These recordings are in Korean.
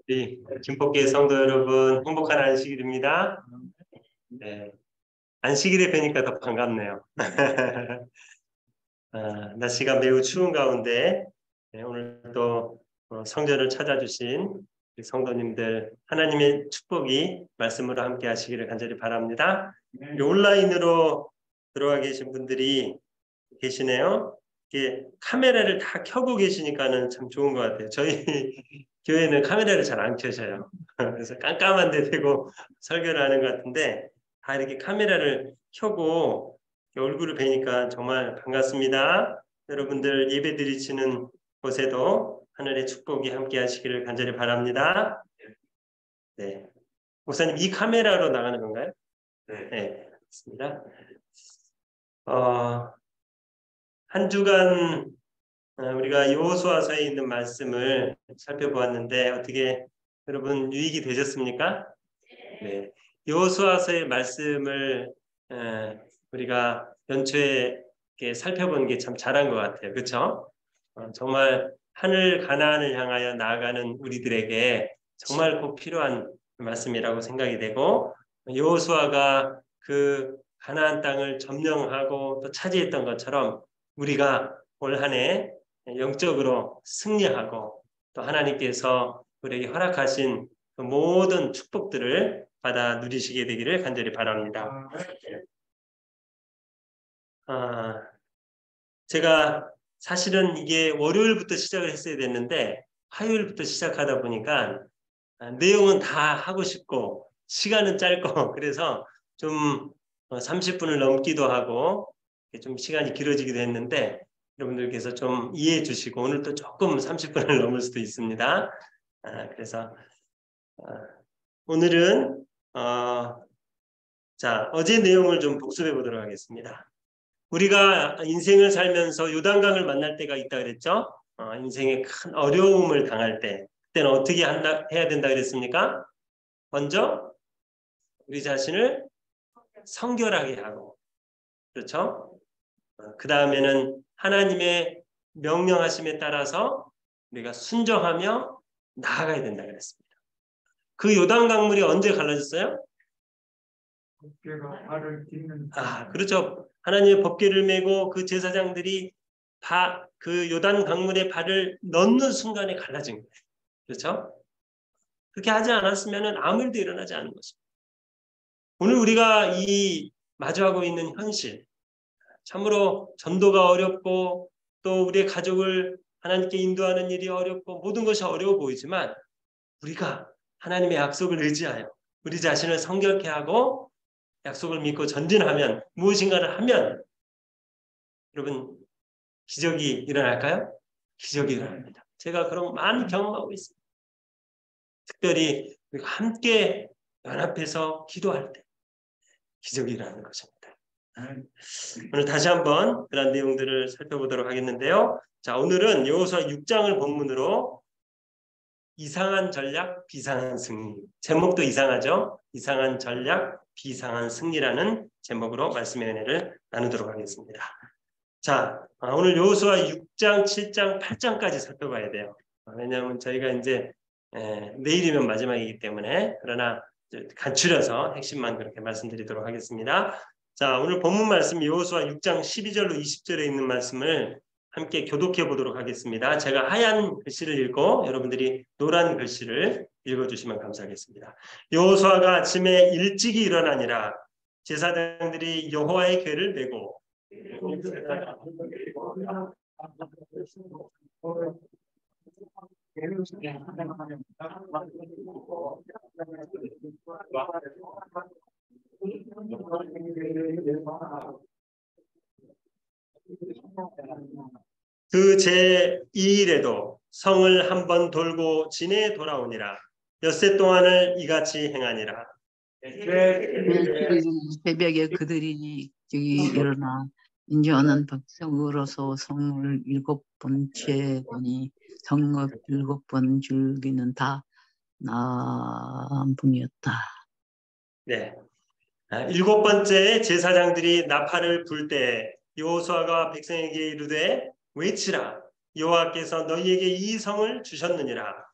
우리 김포교회 성도 여러분, 행복한 안식일입니다. 네, 안식일에 뵈니까 더 반갑네요. 날씨가 매우 추운 가운데 오늘도 성전을 찾아주신 우리 성도님들 하나님의 축복이 말씀으로 함께 하시기를 간절히 바랍니다. 온라인으로 들어와 계신 분들이 계시네요. 이게 카메라를 다 켜고 계시니까는 참 좋은 것 같아요. 저희 교회는 카메라를 잘 안 켜셔요. 그래서 깜깜한 데 대고 설교를 하는 것 같은데 다 이렇게 카메라를 켜고 얼굴을 뵈니까 정말 반갑습니다. 여러분들 예배 드리시는 곳에도 하늘의 축복이 함께 하시기를 간절히 바랍니다. 네. 목사님, 이 카메라로 나가는 건가요? 네, 맞습니다. 한 주간 우리가 여호수아서에 있는 말씀을 살펴보았는데 어떻게 여러분 유익이 되셨습니까? 네. 여호수아서의 말씀을 우리가 연초에 이렇게 살펴보는 게 참 잘한 것 같아요. 그렇죠? 정말 하늘 가나안을 향하여 나아가는 우리들에게 정말 꼭 필요한 말씀이라고 생각이 되고 여호수아가 그 가나안 땅을 점령하고 또 차지했던 것처럼 우리가 올 한 해 영적으로 승리하고 또 하나님께서 우리에게 허락하신 그 모든 축복들을 받아 누리시게 되기를 간절히 바랍니다. 제가 사실은 이게 월요일부터 시작을 했어야 됐는데 화요일부터 시작하다 보니까 내용은 다 하고 싶고 시간은 짧고 그래서 좀 30분을 넘기도 하고 좀 시간이 길어지기도 했는데 여러분들께서 좀 이해해 주시고 오늘 또 조금 30분을 넘을 수도 있습니다. 그래서 오늘은 어제 내용을 좀 복습해 보도록 하겠습니다. 우리가 인생을 살면서 요단강을 만날 때가 있다 그랬죠? 인생의 큰 어려움을 당할 때 그때는 어떻게 해야 된다 그랬습니까? 먼저 우리 자신을 성결하게 하고 그렇죠? 그 다음에는 하나님의 명령하심에 따라서 우리가 순종하며 나아가야 된다 그랬습니다. 그 요단 강물이 언제 갈라졌어요? 그렇죠. 하나님의 법궤를 메고 그 제사장들이 그 요단 강물에 발을 넣는 순간에 갈라진 거예요. 그렇죠? 그렇게 하지 않았으면 아무 일도 일어나지 않은 것입니다. 오늘 우리가 마주하고 있는 현실, 참으로 전도가 어렵고 또 우리의 가족을 하나님께 인도하는 일이 어렵고 모든 것이 어려워 보이지만 우리가 하나님의 약속을 의지하여 우리 자신을 성결케 하고 약속을 믿고 전진하면 무엇인가를 하면 여러분 기적이 일어날까요? 기적이 일어납니다. 제가 그런 거 많이 경험하고 있습니다. 특별히 우리가 함께 연합해서 기도할 때 기적이 일어나는 것입니다. 오늘 다시 한번 그런 내용들을 살펴보도록 하겠는데요. 자, 오늘은 여호수아 6장을 본문으로 이상한 전략, 비상한 승리. 제목도 이상하죠? 이상한 전략, 비상한 승리라는 제목으로 말씀의 은혜를 나누도록 하겠습니다. 자, 오늘 여호수아 6장, 7장, 8장까지 살펴봐야 돼요. 왜냐하면 저희가 이제 내일이면 마지막이기 때문에 그러나 간추려서 핵심만 그렇게 말씀드리도록 하겠습니다. 자, 오늘 본문 말씀 여호수아 6장 12절로 20절에 있는 말씀을 함께 교독해 보도록 하겠습니다. 제가 하얀 글씨를 읽고 여러분들이 노란 글씨를 읽어주시면 감사하겠습니다. 여호수아가 아침에 일찍이 일어나니라 제사장들이 여호와의 궤를 메고 그 제2일에도 성을 한번 돌고 진에 돌아오니라. 엿새 동안을 이같이 행하니라. 새벽에 그들이 일어나 인자하는 백성으로서 성을 7번 채보니 성읍 7번 줄기는 다 나무이었다. 네. 7번째 제사장들이 나팔을 불 때 여호수아가 백성에게 이르되 외치라. 여호와께서 너희에게 이 성을 주셨느니라.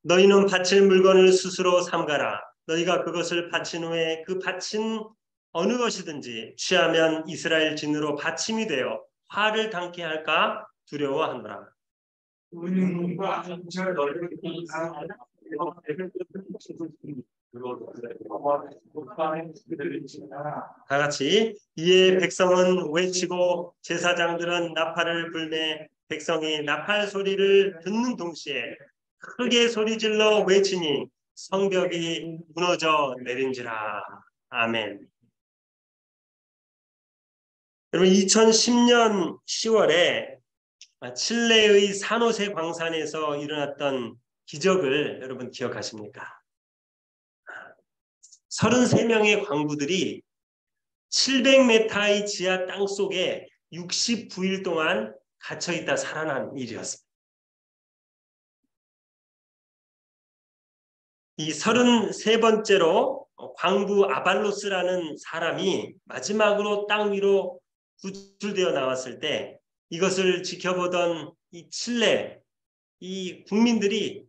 너희는 바칠 물건을 스스로 삼가라. 너희가 그것을 바친 후에 그 바친 어느 것이든지 취하면 이스라엘 진으로 받침이 되어 화를 당케 할까 두려워하노라. 다 같이 이에 백성은 외치고 제사장들은 나팔을 불매 백성이 나팔 소리를 듣는 동시에 크게 소리질러 외치니 성벽이 무너져 내린지라. 아멘. 여러분 2010년 10월에 칠레의 산호세 광산에서 일어났던 기적을 여러분 기억하십니까? 33명의 광부들이 700m의 지하 땅 속에 69일 동안 갇혀있다 살아난 일이었습니다. 이 33번째로 광부 아발로스라는 사람이 마지막으로 땅 위로 구출되어 나왔을 때 이것을 지켜보던 이 칠레, 이 국민들이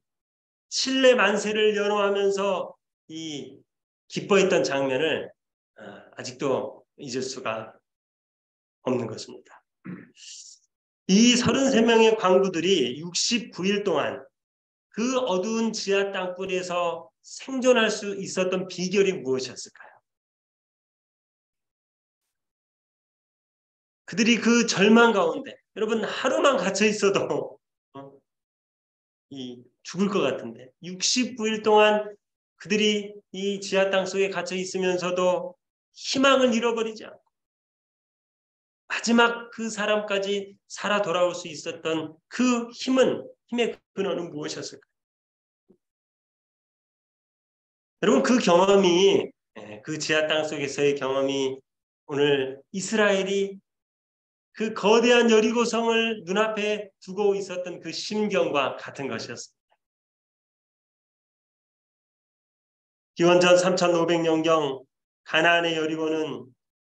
칠레 만세를 연호하면서 이 기뻐했던 장면을 아직도 잊을 수가 없는 것입니다. 이 33명의 광부들이 69일 동안 그 어두운 지하 땅굴에서 생존할 수 있었던 비결이 무엇이었을까요? 그들이 그 절망 가운데 여러분 하루만 갇혀 있어도 죽을 것 같은데 69일 동안 그들이 이 지하 땅 속에 갇혀 있으면서도 희망을 잃어버리지 않고 마지막 그 사람까지 살아 돌아올 수 있었던 그 힘의 근원은 무엇이었을까요? 여러분 그 경험이 그 지하 땅 속에서의 경험이 오늘 이스라엘이 그 거대한 여리고성을 눈앞에 두고 있었던 그 심경과 같은 것이었습니다. 기원전 3500년경 가나안의 여리고는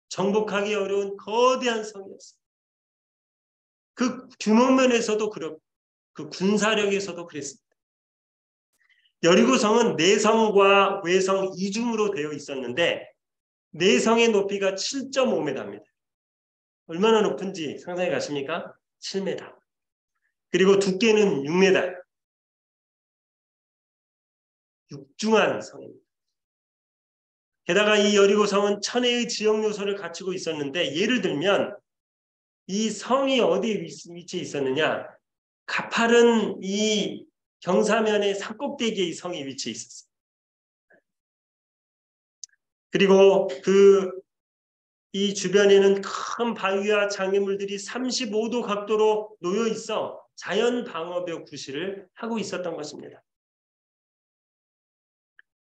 정복하기 어려운 거대한 성이었습니다. 그 규모면에서도 그렇고 그 군사력에서도 그랬습니다. 여리고성은 내성과 외성 이중으로 되어 있었는데 내성의 높이가 7.5m입니다. 얼마나 높은지 상상해 가십니까? 7m. 그리고 두께는 6m예요. 육중한 성입니다. 게다가 이 여리고성은 천혜의 지역 요소를 갖추고 있었는데 예를 들면 이 성이 어디에 위치해 있었느냐? 가파른 이 경사면의 산꼭대기에 이 성이 위치해 있었어요. 그리고 이 주변에는 큰 바위와 장애물들이 35도 각도로 놓여 있어 자연 방어벽 구실을 하고 있었던 것입니다.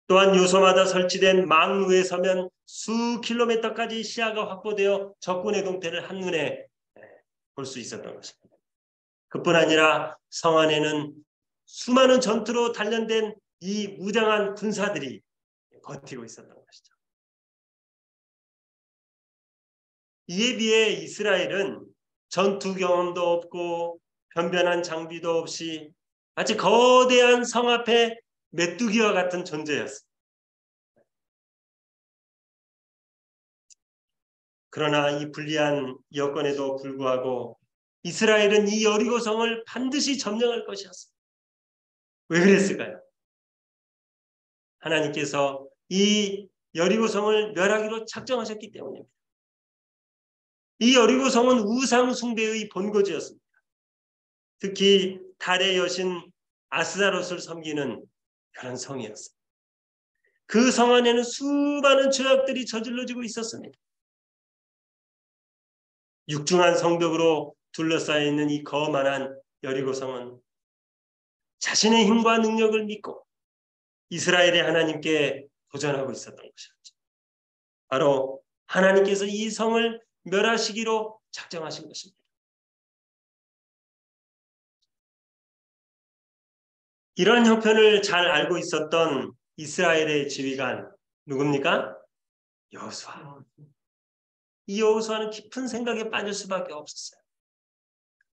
또한 요소마다 설치된 망 위에 서면 수 킬로미터까지 시야가 확보되어 적군의 동태를 한눈에 볼 수 있었던 것입니다. 그뿐 아니라 성 안에는 수많은 전투로 단련된 이 무장한 군사들이 버티고 있었던 것이죠. 이에 비해 이스라엘은 전투 경험도 없고 변변한 장비도 없이 마치 거대한 성 앞에 메뚜기와 같은 존재였습니다. 그러나 이 불리한 여건에도 불구하고 이스라엘은 이 여리고성을 반드시 점령할 것이었습니다. 왜 그랬을까요? 하나님께서 이 여리고성을 멸하기로 작정하셨기 때문입니다. 이 여리고성은 우상 숭배의 본거지였습니다. 특히 달의 여신 아스타롯을 섬기는 그런 성이었습니다. 그 성 안에는 수많은 죄악들이 저질러지고 있었습니다. 육중한 성벽으로 둘러싸여 있는 이 거만한 여리고성은 자신의 힘과 능력을 믿고 이스라엘의 하나님께 도전하고 있었던 것이었죠. 바로 하나님께서 이 성을 멸하시기로 작정하신 것입니다. 이러한 형편을 잘 알고 있었던 이스라엘의 지휘관 누굽니까? 여호수아. 이 여호수아는 깊은 생각에 빠질 수밖에 없었어요.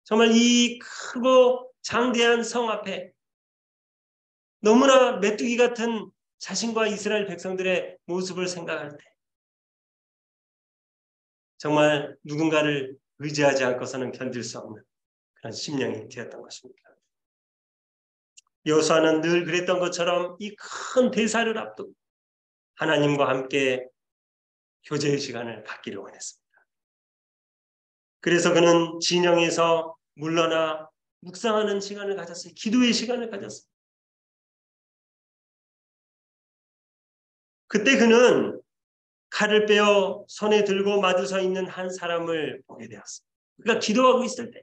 정말 이 크고 장대한 성 앞에 너무나 메뚜기 같은 자신과 이스라엘 백성들의 모습을 생각할 때 정말 누군가를 의지하지 않고서는 견딜 수 없는 그런 심령이 되었던 것입니다. 여호수아는 늘 그랬던 것처럼 이 큰 대사를 앞두고 하나님과 함께 교제의 시간을 갖기를 원했습니다. 그래서 그는 진영에서 물러나 묵상하는 시간을 가졌어요. 기도의 시간을 가졌어요. 그때 그는 칼을 빼어 손에 들고 마주서 있는 한 사람을 보게 되었습니다. 그러니까 기도하고 있을 때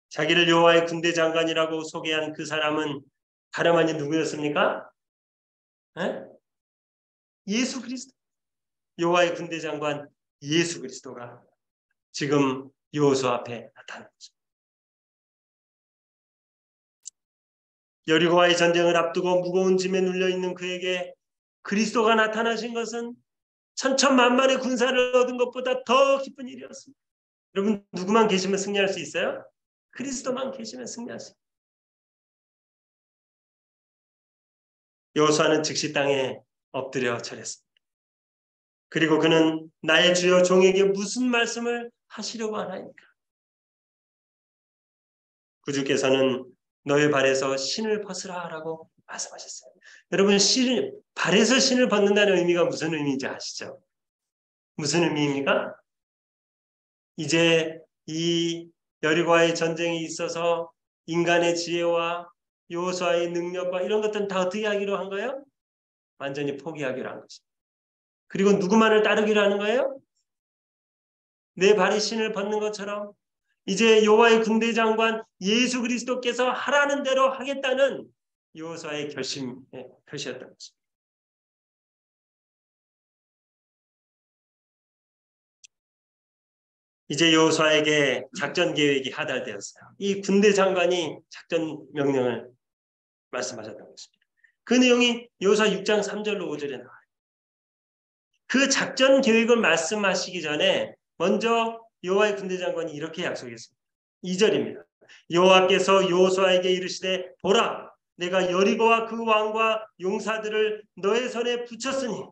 자기를 여호와의 군대 장관이라고 소개한 그 사람은 다름 아닌 누구였습니까? 에? 예수 그리스도. 여호와의 군대 장관 예수 그리스도가 지금 여호수아 앞에 나타난 거죠. 여리고와의 전쟁을 앞두고 무거운 짐에 눌려있는 그에게 그리스도가 나타나신 것은 천천만만의 군사를 얻은 것보다 더 기쁜 일이었습니다. 여러분 누구만 계시면 승리할 수 있어요? 그리스도만 계시면 승리할 수 있어요. 여호수아는 즉시 땅에 엎드려 절했습니다. 그리고 그는 나의 주여 종에게 무슨 말씀을 하시려고 하나이까? 구주께서는 너의 발에서 신을 벗으라 라고 말씀하셨어요. 여러분 발에서 신을 벗는다는 의미가 무슨 의미인지 아시죠? 무슨 의미입니까? 이제 이 여리고와의 전쟁이 있어서 인간의 지혜와 여호수아의 능력과 이런 것들은 다 어떻게 하기로 한 거예요? 완전히 포기하기로 한 것입니다. 그리고 누구만을 따르기로 하는 거예요? 내 발에 신을 벗는 것처럼 이제 여호와의 군대 장관 예수 그리스도께서 하라는 대로 하겠다는 여호수아의 결심의 표시였던 것입니다. 이제 여호수아에게 작전 계획이 하달되었어요. 이 군대 장관이 작전 명령을 말씀하셨던 것입니다. 그 내용이 여호수아 6장 3절로 5절에 나와요. 그 작전 계획을 말씀하시기 전에 먼저 여호와의 군대 장관이 이렇게 약속했습니다. 2절입니다. 여호와께서 여호수아에게 이르시되 보라 내가 여리고와 그 왕과 용사들을 너의 손에 붙였으니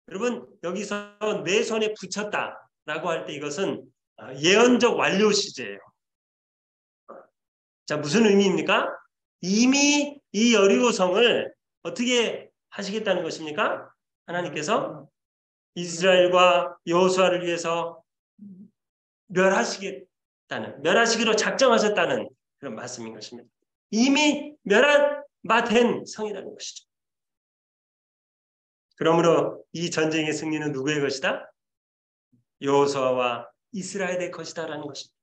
여러분 여기서 내 손에 붙였다라고 할 때 이것은 예언적 완료 시제예요. 자 무슨 의미입니까? 이미 이 여리고성을 어떻게 하시겠다는 것입니까? 하나님께서 이스라엘과 여호수아를 위해서 멸하시기로 작정하셨다는 그런 말씀인 것입니다. 이미 멸한바된 성이라는 것이죠. 그러므로 이 전쟁의 승리는 누구의 것이다? 여호수아와 이스라엘의 것이다라는 것입니다.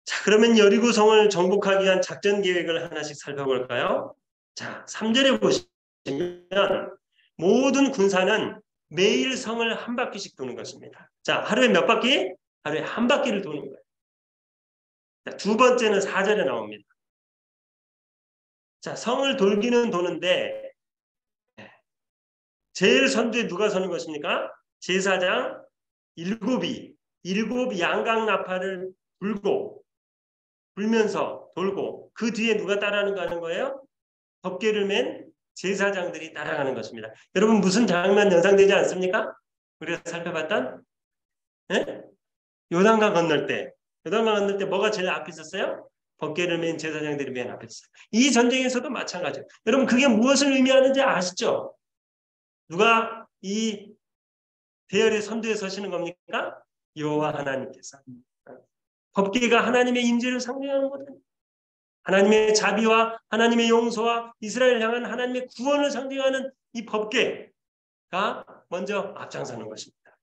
자, 그러면 여리고성을 정복하기 위한 작전 계획을 하나씩 살펴볼까요? 자, 3절에 보시면 모든 군사는 매일 성을 한 바퀴씩 도는 것입니다. 자, 하루에 몇 바퀴? 하루에 한 바퀴를 도는 거예요. 자, 두 번째는 4절에 나옵니다. 자, 성을 돌기는 도는데 제일 선두에 누가 서는 것입니까? 제사장 일곱 양각 나팔을 불면서 돌고 그 뒤에 누가 따라가는 거예요? 덮개를 맨 제사장들이 따라가는 것입니다. 여러분 무슨 장면 연상되지 않습니까? 우리가 살펴봤던 요단강 건널 때 뭐가 제일 앞에 있었어요? 덮개를 맨 제사장들이 맨 앞에 있었어요. 이 전쟁에서도 마찬가지예요. 여러분 그게 무엇을 의미하는지 아시죠? 누가 이 대열의 선두에 서시는 겁니까? 여호와 하나님께서. 덮개가 하나님의 임재를 상징하는 거거든요. 하나님의 자비와 하나님의 용서와 이스라엘 향한 하나님의 구원을 상징하는 이 법궤가 먼저 앞장서는 것입니다.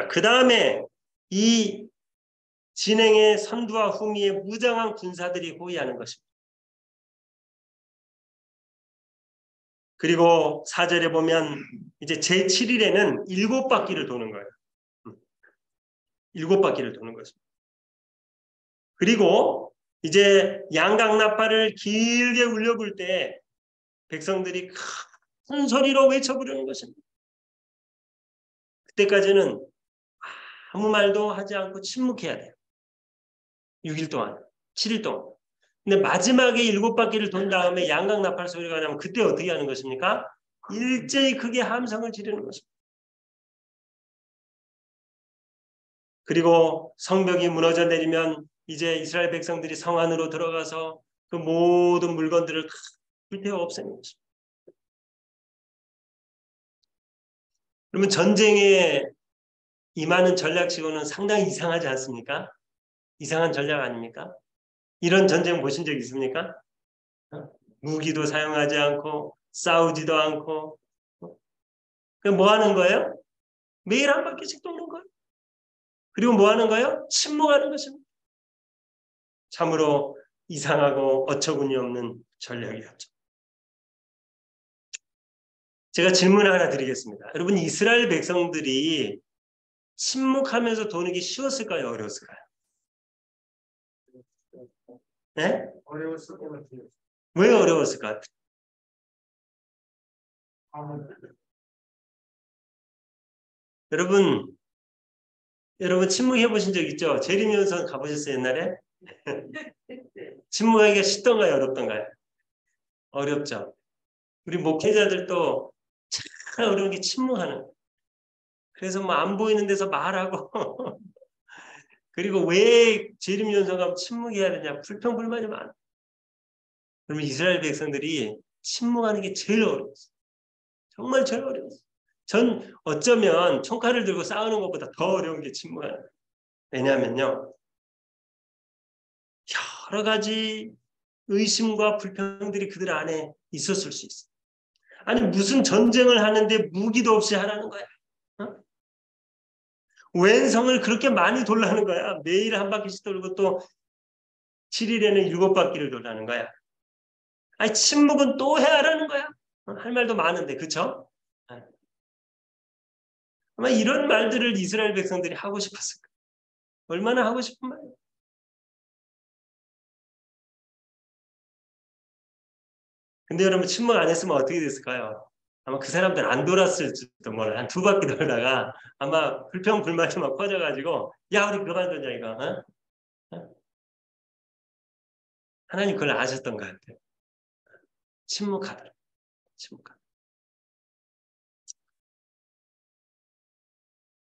그 다음에 이 진행의 선두와 후미에 무장한 군사들이 호위하는 것입니다. 그리고 4절에 보면 이제 제7일에는 7바퀴를 도는 거예요. 7바퀴를 도는 것입니다. 그리고 이제 양강나팔을 길게 울려볼 때 백성들이 큰 소리로 외쳐부르는 것입니다. 그때까지는 아무 말도 하지 않고 침묵해야 돼요. 6일 동안, 7일 동안. 근데 마지막에 7바퀴를 돈 다음에 양강나팔 소리가 나면 그때 어떻게 하는 것입니까? 일제히 크게 함성을 지르는 것입니다. 그리고 성벽이 무너져 내리면 이제 이스라엘 백성들이 성 안으로 들어가서 그 모든 물건들을 다 불태워 없애는 것입니다. 그러면 전쟁에 임하는 전략치고는 상당히 이상하지 않습니까? 이상한 전략 아닙니까? 이런 전쟁 보신 적 있습니까? 무기도 사용하지 않고 싸우지도 않고 그럼 뭐 하는 거예요? 매일 한 바퀴씩 도는 거예요. 그리고 뭐 하는 거예요? 침묵하는 것입니다. 참으로 이상하고 어처구니 없는 전략이었죠. 제가 질문을 하나 드리겠습니다. 여러분 이스라엘 백성들이 침묵하면서 도는 게 쉬웠을까요? 어려웠을까요? 네? 어려웠을 것 같아요. 왜 어려웠을까요? 여러분 침묵해 보신 적 있죠? 재림연수원 가보셨어요 옛날에? 침묵하기가 쉽던가요? 어렵던가요? 어렵죠. 우리 목회자들도 참 어려운 게 침묵하는 거예요. 그래서 뭐 안 보이는 데서 말하고 그리고 왜 재림연수원 가면 침묵해야 되냐? 불평불만이 많아. 그러면 이스라엘 백성들이 침묵하는 게 제일 어려웠어요. 정말 제일 어려웠어요. 전 어쩌면 총칼을 들고 싸우는 것보다 더 어려운 게 침묵하는 거예요. 왜냐하면요. 여러 가지 의심과 불평들이 그들 안에 있었을 수 있어요. 아니 무슨 전쟁을 하는데 무기도 없이 하라는 거야. 어? 웬 성을 그렇게 많이 돌라는 거야. 매일 한 바퀴씩 돌고 또 7일에는 7바퀴를 돌라는 거야. 아니 침묵은 또 해야 하라는 거야. 할 말도 많은데 그렇죠? 아마 이런 말들을 이스라엘 백성들이 하고 싶었을 거예요. 얼마나 하고 싶은 말이에요. 근데 여러분 침묵 안 했으면 어떻게 됐을까요? 아마 그 사람들 안 돌았을지도 몰라. 한 2바퀴 돌다가 아마 불평불만이 막 커져가지고 야 우리 그만두자 이거. 어? 어? 하나님 그걸 아셨던 것 같아요. 침묵하더라. 침묵하더라.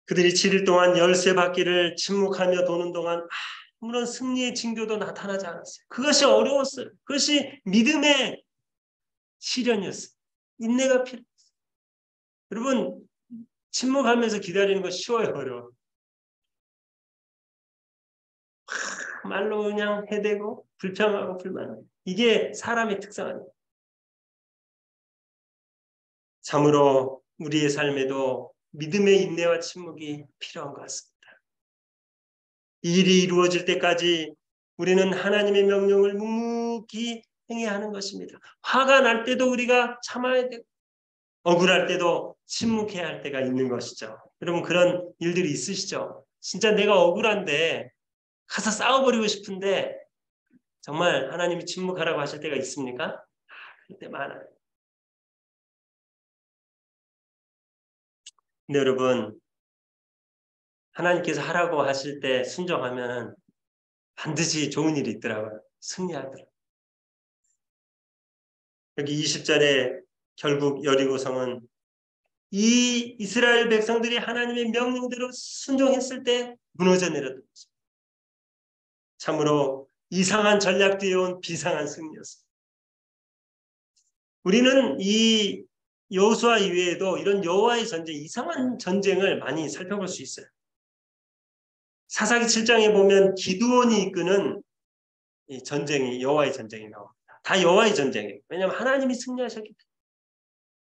그들이 7일 동안 13바퀴를 침묵하며 도는 동안 아무런 승리의 징조도 나타나지 않았어요. 그것이 어려웠어요. 그것이 믿음의 시련이었어요. 인내가 필요했어요. 여러분 침묵하면서 기다리는 거 쉬워요? 어려워요? 말로 그냥 해대고 불평하고 불만하고 이게 사람의 특성 아니에요. 참으로 우리의 삶에도 믿음의 인내와 침묵이 필요한 것 같습니다. 이 일이 이루어질 때까지 우리는 하나님의 명령을 묵묵히 행해야 하는 것입니다. 화가 날 때도 우리가 참아야 되고 억울할 때도 침묵해야 할 때가 있는 것이죠. 여러분 그런 일들이 있으시죠? 진짜 내가 억울한데 가서 싸워버리고 싶은데 정말 하나님이 침묵하라고 하실 때가 있습니까? 그럴 때 많아요. 근데 여러분 하나님께서 하라고 하실 때 순종하면 반드시 좋은 일이 있더라고요. 승리하더라고요. 여기 20절에 결국 여리고성은 이 이스라엘 백성들이 하나님의 명령대로 순종했을 때 무너져 내렸던 것입니다. 참으로 이상한 전략 뒤에 온 비상한 승리였습니다. 우리는 이 여호수아 이외에도 이런 여호와의 전쟁, 이상한 전쟁을 많이 살펴볼 수 있어요. 사사기 7장에 보면 기드온이 이끄는 이 전쟁이 여호와의 전쟁이 나옵니다. 다 여호와의 전쟁이에요. 왜냐하면 하나님이 승리하셨기 때문에.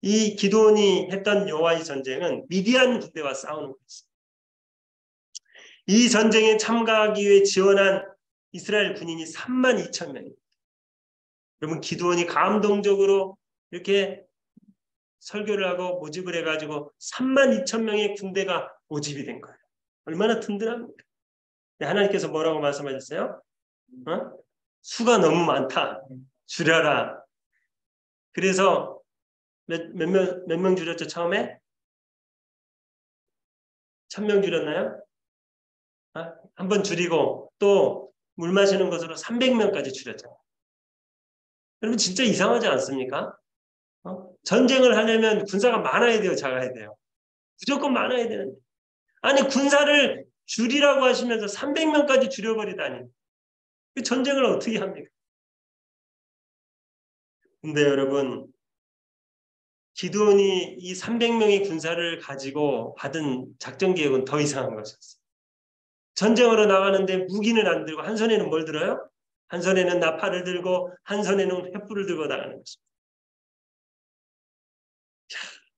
이 기드온이 했던 여호와의 전쟁은 미디안 군대와 싸우는 거였어요. 이 전쟁에 참가하기 위해 지원한 이스라엘 군인이 32,000명입니다. 여러분 기드온이 감동적으로 이렇게 설교를 하고 모집을 해가지고 32,000명의 군대가 모집이 된 거예요. 얼마나 든든합니까? 하나님께서 뭐라고 말씀하셨어요? 수가 너무 많다. 줄여라. 그래서 몇 명 줄였죠, 처음에? 1000명 줄였나요? 한 번 줄이고 또 물 마시는 것으로 300명까지 줄였잖아요. 여러분 진짜 이상하지 않습니까? 전쟁을 하려면 군사가 많아야 돼요, 작아야 돼요? 무조건 많아야 되는데. 아니 군사를 줄이라고 하시면서 300명까지 줄여버리다니. 그 전쟁을 어떻게 합니까? 근데 여러분 기드온이 이 300명의 군사를 가지고 받은 작전 계획은 더 이상한 것이었어요. 전쟁으로 나가는데 무기는 안 들고 한 손에는 뭘 들어요? 한 손에는 나팔을 들고 한 손에는 횃불을 들고 나가는 것입니다.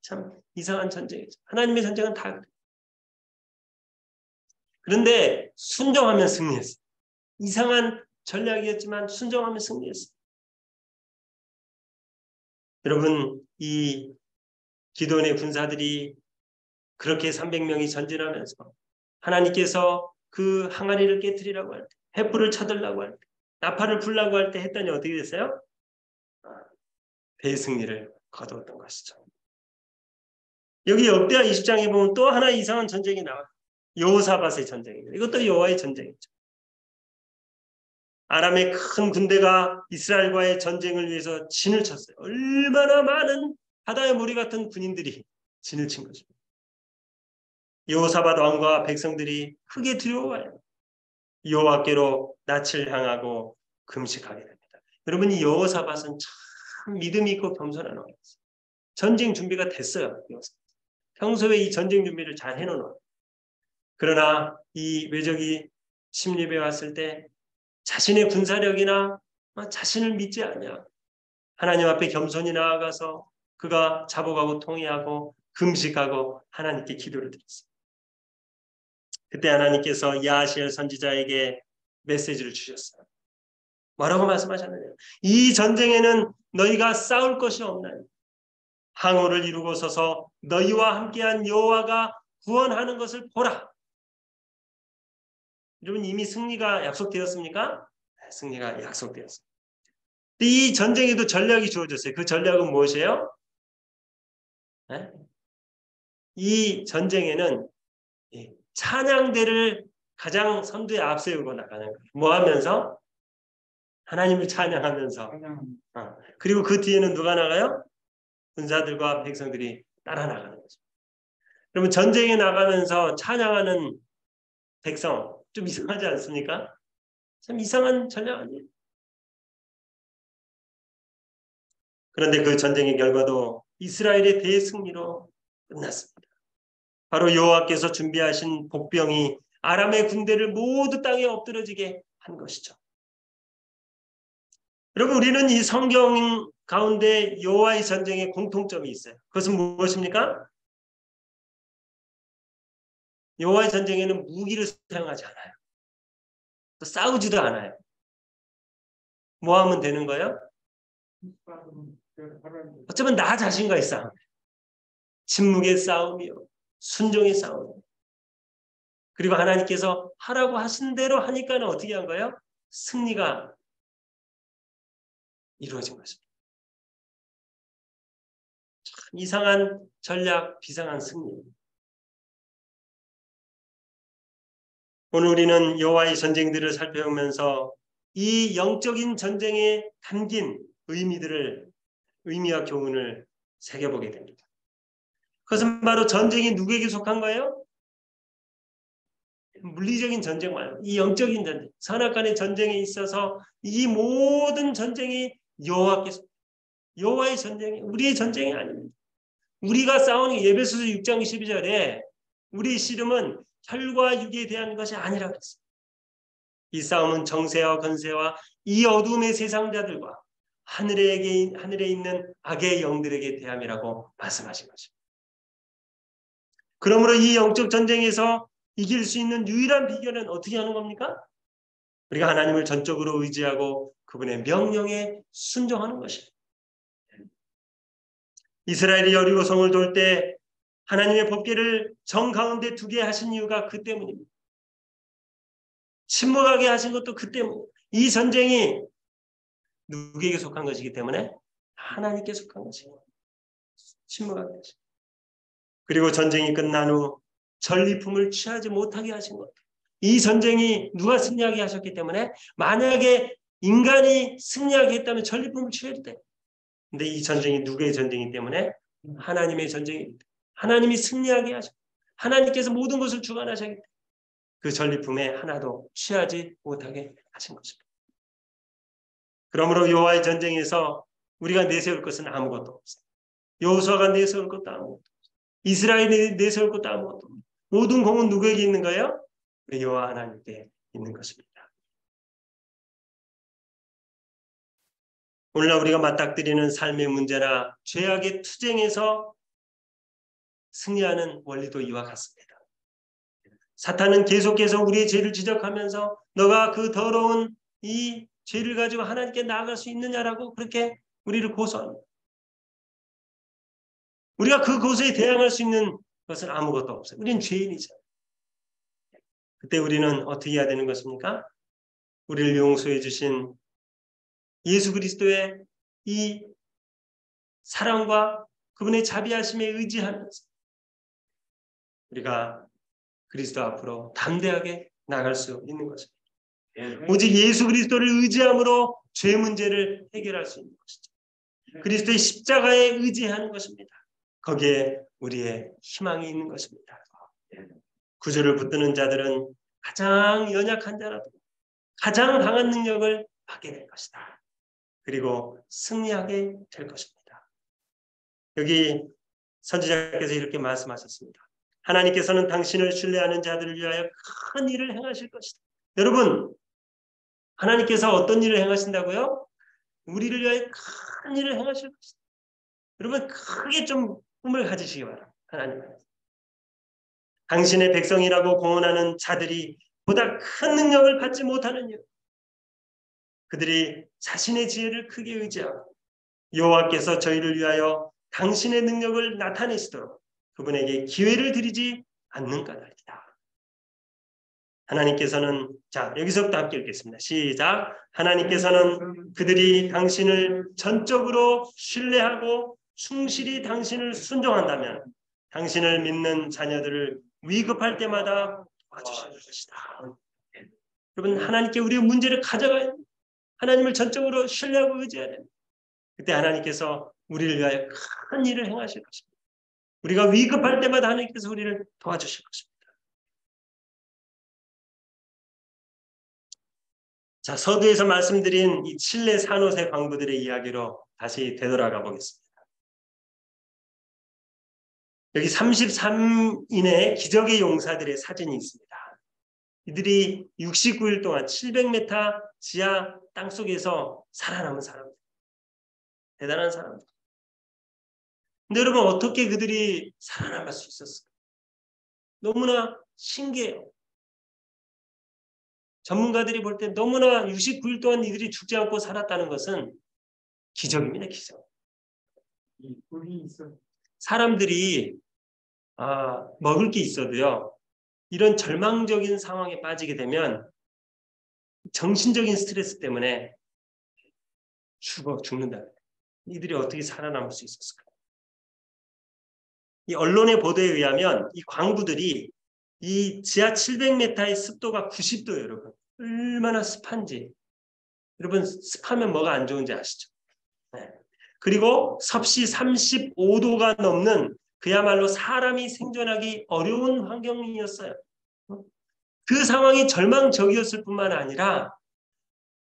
참 이상한 전쟁이죠. 하나님의 전쟁은 다 그래요. 그런데 순종하면 승리했어요. 이상한 전략이었지만 순종하면 승리했어요. 여러분 이 기드온의 군사들이 그렇게 300명이 전진하면서 하나님께서 그 항아리를 깨뜨리라고 할 때, 횃불을 쳐들라고 할 때, 나팔을 불라고 할 때 했더니 어떻게 됐어요? 대승리를 거두었던 것이죠. 여기 역대하 20장에 보면 또 하나 이상한 전쟁이 나와요. 여호사밧의 전쟁입니다. 이것도 여호와의 전쟁이죠. 아람의 큰 군대가 이스라엘과의 전쟁을 위해서 진을 쳤어요. 얼마나 많은 바다의 무리 같은 군인들이 진을 친 것입니다. 여호사밧 왕과 백성들이 크게 두려워해요. 여호와께로 낯을 향하고 금식하게 됩니다. 여러분 이 여호사밧은 참 믿음이 있고 겸손한 왕이었어요. 전쟁 준비가 됐어요. 평소에 이 전쟁 준비를 잘 해놓은. 그러나 이 외적이 침입해 왔을 때 자신의 군사력이나 자신을 믿지 않냐. 하나님 앞에 겸손히 나아가서 그가 자복하고 통회하고 금식하고 하나님께 기도를 드렸어요. 그때 하나님께서 야하시엘 선지자에게 메시지를 주셨어요. 뭐라고 말씀하셨느냐. 이 전쟁에는 너희가 싸울 것이 없나요? 항우를 이루고 서서 너희와 함께한 여호와가 구원하는 것을 보라. 여러분 이미 승리가 약속되었습니까? 네, 승리가 약속되었습니다. 이 전쟁에도 전략이 주어졌어요. 그 전략은 무엇이에요? 네? 이 전쟁에는 찬양대를 가장 선두에 앞세우고 나가는 거예요. 뭐 하면서? 하나님을 찬양하면서. 그리고 그 뒤에는 누가 나가요? 군사들과 백성들이 따라 나가는 거죠. 그러면 전쟁에 나가면서 찬양하는 백성 좀 이상하지 않습니까? 참 이상한 전략 아니에요. 그런데 그 전쟁의 결과도 이스라엘의 대승리로 끝났습니다. 바로 여호와께서 준비하신 복병이 아람의 군대를 모두 땅에 엎드러지게 한 것이죠. 여러분 우리는 이 성경 가운데 여호와의 전쟁에 공통점이 있어요. 그것은 무엇입니까? 여호와의 전쟁에는 무기를 사용하지 않아요. 또 싸우지도 않아요. 뭐 하면 되는 거예요? 어쩌면 나 자신과의 싸움. 침묵의 싸움이요. 순종의 싸움. 그리고 하나님께서 하라고 하신 대로 하니까는 어떻게 한 거예요? 승리가 이루어진 것입니다. 참 이상한 전략, 비상한 승리. 오늘 우리는 여호와의 전쟁들을 살펴보면서 이 영적인 전쟁에 담긴 의미와 교훈을 새겨보게 됩니다. 그것은 바로 전쟁이 누구에게 속한 거예요? 물리적인 전쟁 말고 이 영적인 전쟁, 선악간의 전쟁에 있어서 이 모든 전쟁이 여호와의 전쟁이 우리의 전쟁이 아닙니다. 우리가 싸우는 예배소서 6장 12절에 우리의 씨름은 혈과 육에 대한 것이 아니라 그랬어요. 이 싸움은 정세와 권세와 이 어둠의 세상자들과 하늘에 있는 악의 영들에게 대함이라고 말씀하신 것입니다. 그러므로 이 영적 전쟁에서 이길 수 있는 유일한 비결은 어떻게 하는 겁니까? 우리가 하나님을 전적으로 의지하고 그분의 명령에 순종하는 것입니다. 이스라엘이 여리고성을 돌 때 하나님의 법궤를 정 가운데 두게 하신 이유가 그 때문입니다. 침묵하게 하신 것도 그 때문에 이 전쟁이 누구에게 속한 것이기 때문에 하나님께 속한 것이에요. 침묵하게 하신. 그리고 전쟁이 끝난 후 전리품을 취하지 못하게 하신 것. 이 전쟁이 누가 승리하게 하셨기 때문에 만약에 인간이 승리하게 했다면 전리품을 취해야 돼. 근데 이 전쟁이 누구의 전쟁이기 때문에 하나님의 전쟁입니다. 하나님이 승리하게 하셨고 하나님께서 모든 것을 주관하셨기 때문에 그 전리품에 하나도 취하지 못하게 하신 것입니다. 그러므로 여호와의 전쟁에서 우리가 내세울 것은 아무것도 없어요. 여호수아가 내세울 것도 아무것도 없어요. 이스라엘이 내세울 것도 아무것도 없어요. 모든 공은 누구에게 있는 거예요? 여호와 하나님께 있는 것입니다. 오늘날 우리가 맞닥뜨리는 삶의 문제나 죄악의 투쟁에서 승리하는 원리도 이와 같습니다. 사탄은 계속해서 우리의 죄를 지적하면서 너가 그 더러운 이 죄를 가지고 하나님께 나아갈 수 있느냐라고 그렇게 우리를 고소합니다. 우리가 그 고소에 대항할 수 있는 것은 아무것도 없어요. 우리는 죄인이죠. 그때 우리는 어떻게 해야 되는 것입니까? 우리를 용서해 주신 예수 그리스도의 이 사랑과 그분의 자비하심에 의지하면서 우리가 그리스도 앞으로 담대하게 나갈 수 있는 것입니다. 오직 예수 그리스도를 의지함으로 죄 문제를 해결할 수 있는 것이죠. 그리스도의 십자가에 의지하는 것입니다. 거기에 우리의 희망이 있는 것입니다. 구주를 붙드는 자들은 가장 연약한 자라도 가장 강한 능력을 받게 될 것이다. 그리고 승리하게 될 것입니다. 여기 선지자께서 이렇게 말씀하셨습니다. 하나님께서는 당신을 신뢰하는 자들을 위하여 큰 일을 행하실 것이다. 여러분, 하나님께서 어떤 일을 행하신다고요? 우리를 위하여 큰 일을 행하실 것이다. 여러분, 크게 좀 꿈을 가지시기 바랍니다. 하나님 안에서. 당신의 백성이라고 공언하는 자들이 보다 큰 능력을 받지 못하는 이유. 그들이 자신의 지혜를 크게 의지하고 여호와께서 저희를 위하여 당신의 능력을 나타내시도록 그분에게 기회를 드리지 않는 까닭이다. 하나님께서는 자 여기서부터 함께 읽겠습니다. 시작. 하나님께서는 그들이 당신을 전적으로 신뢰하고 충실히 당신을 순종한다면 당신을 믿는 자녀들을 위급할 때마다 도와주실 것이다. 여러분 하나님께 우리의 문제를 가져가야 됩니다. 하나님을 전적으로 신뢰하고 의지해야 됩니다. 그때 하나님께서 우리를 위하여 큰 일을 행하실 것입니다. 우리가 위급할 때마다 하나님께서 우리를 도와주실 것입니다. 자, 서두에서 말씀드린 이 칠레 산호세 광부들의 이야기로 다시 되돌아가 보겠습니다. 여기 33인의 기적의 용사들의 사진이 있습니다. 이들이 69일 동안 700m 지하 땅속에서 살아남은 사람들. 대단한 사람들. 근데 여러분 어떻게 그들이 살아남을 수 있었을까요? 너무나 신기해요. 전문가들이 볼 때 너무나 69일 동안 이들이 죽지 않고 살았다는 것은 기적입니다. 기적. 사람들이 먹을 게 있어도요. 이런 절망적인 상황에 빠지게 되면 정신적인 스트레스 때문에 죽는다. 이들이 어떻게 살아남을 수 있었을까요? 이 언론의 보도에 의하면 이 광부들이 이 지하 700m의 습도가 90도예요, 여러분. 얼마나 습한지. 여러분 습하면 뭐가 안 좋은지 아시죠? 네. 그리고 섭씨 35도가 넘는 그야말로 사람이 생존하기 어려운 환경이었어요. 그 상황이 절망적이었을 뿐만 아니라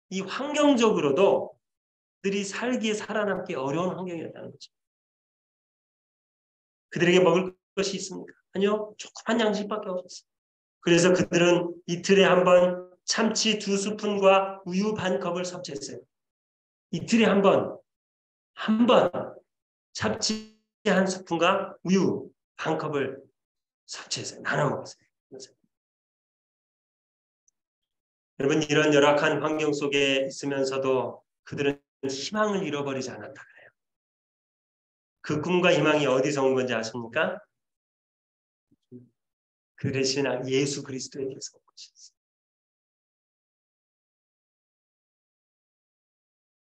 이 환경적으로도 그들이 살기에 살아남기 어려운 환경이었다는 거죠. 그들에게 먹을 것이 있습니까? 아니요. 조그만 양식밖에 없었어요. 그래서 그들은 이틀에 한 번 참치 2스푼과 우유 반 컵을 섭취했어요. 이틀에 한 번 참치 1스푼과 우유 반 컵을 섭취했어요. 나눠 먹었어요. 여러분 이런 열악한 환경 속에 있으면서도 그들은 희망을 잃어버리지 않았다 그래요. 그 꿈과 희망이 어디서 온 건지 아십니까? 그 대신 예수 그리스도에게서 온 것이었어요.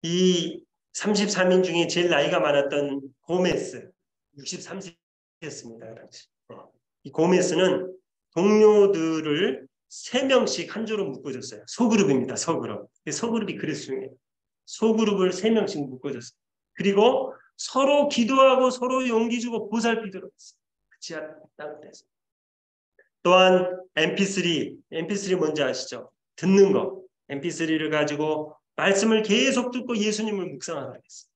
이 33인 중에 제일 나이가 많았던 고메스 63세였습니다. 당시. 이 고메스는 동료들을 3명씩 한 조로 묶어줬어요. 소그룹입니다. 소그룹. 소그룹이 그래서 중요해요. 소그룹을 3명씩 묶어줬어요. 그리고 서로 기도하고 서로 용기 주고 보살피도록 했어요. 그 지하 땅굴에서. 또한 MP3 뭔지 아시죠? 듣는 거. MP3를 가지고 말씀을 계속 듣고 예수님을 묵상하도록 했어요.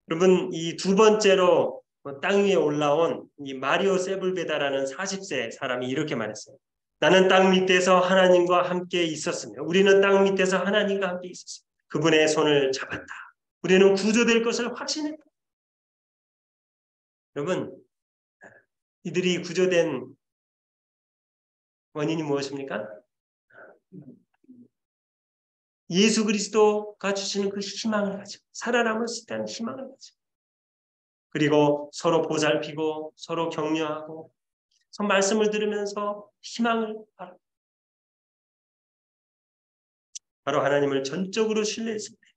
여러분, 이 두 번째로 땅 위에 올라온 이 마리오 세불베다라는 40세 사람이 이렇게 말했어요. 나는 땅 밑에서 하나님과 함께 있었으며 우리는 땅 밑에서 하나님과 함께 있었어요. 그분의 손을 잡았다. 우리는 구조될 것을 확신했다. 여러분, 이들이 구조된 원인이 무엇입니까? 예수 그리스도가 주시는 그 희망을 가지고 살아남을 수 있다는 희망을 가지고 그리고 서로 보살피고 서로 격려하고 말씀을 들으면서 희망을 바랍니다. 바로 하나님을 전적으로 신뢰했을 때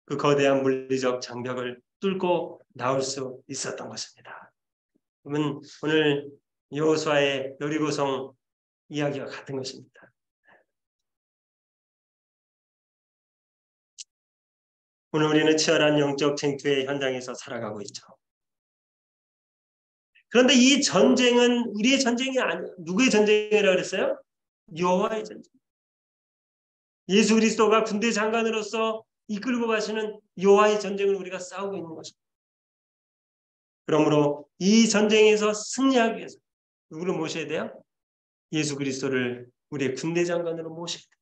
그 거대한 물리적 장벽을 뚫고 나올 수 있었던 것입니다. 그러면 오늘 여호수아의 여리고성 이야기와 같은 것입니다. 오늘 우리는 치열한 영적 쟁투의 현장에서 살아가고 있죠. 그런데 이 전쟁은 우리의 전쟁이 아니에요. 누구의 전쟁이라고 그랬어요? 여호와의 전쟁. 예수 그리스도가 군대 장관으로서 이끌고 가시는 여호와의 전쟁을 우리가 싸우고 있는 것입니다. 그러므로 이 전쟁에서 승리하기 위해서 누구를 모셔야 돼요? 예수 그리스도를 우리의 군대 장관으로 모셔야 돼요.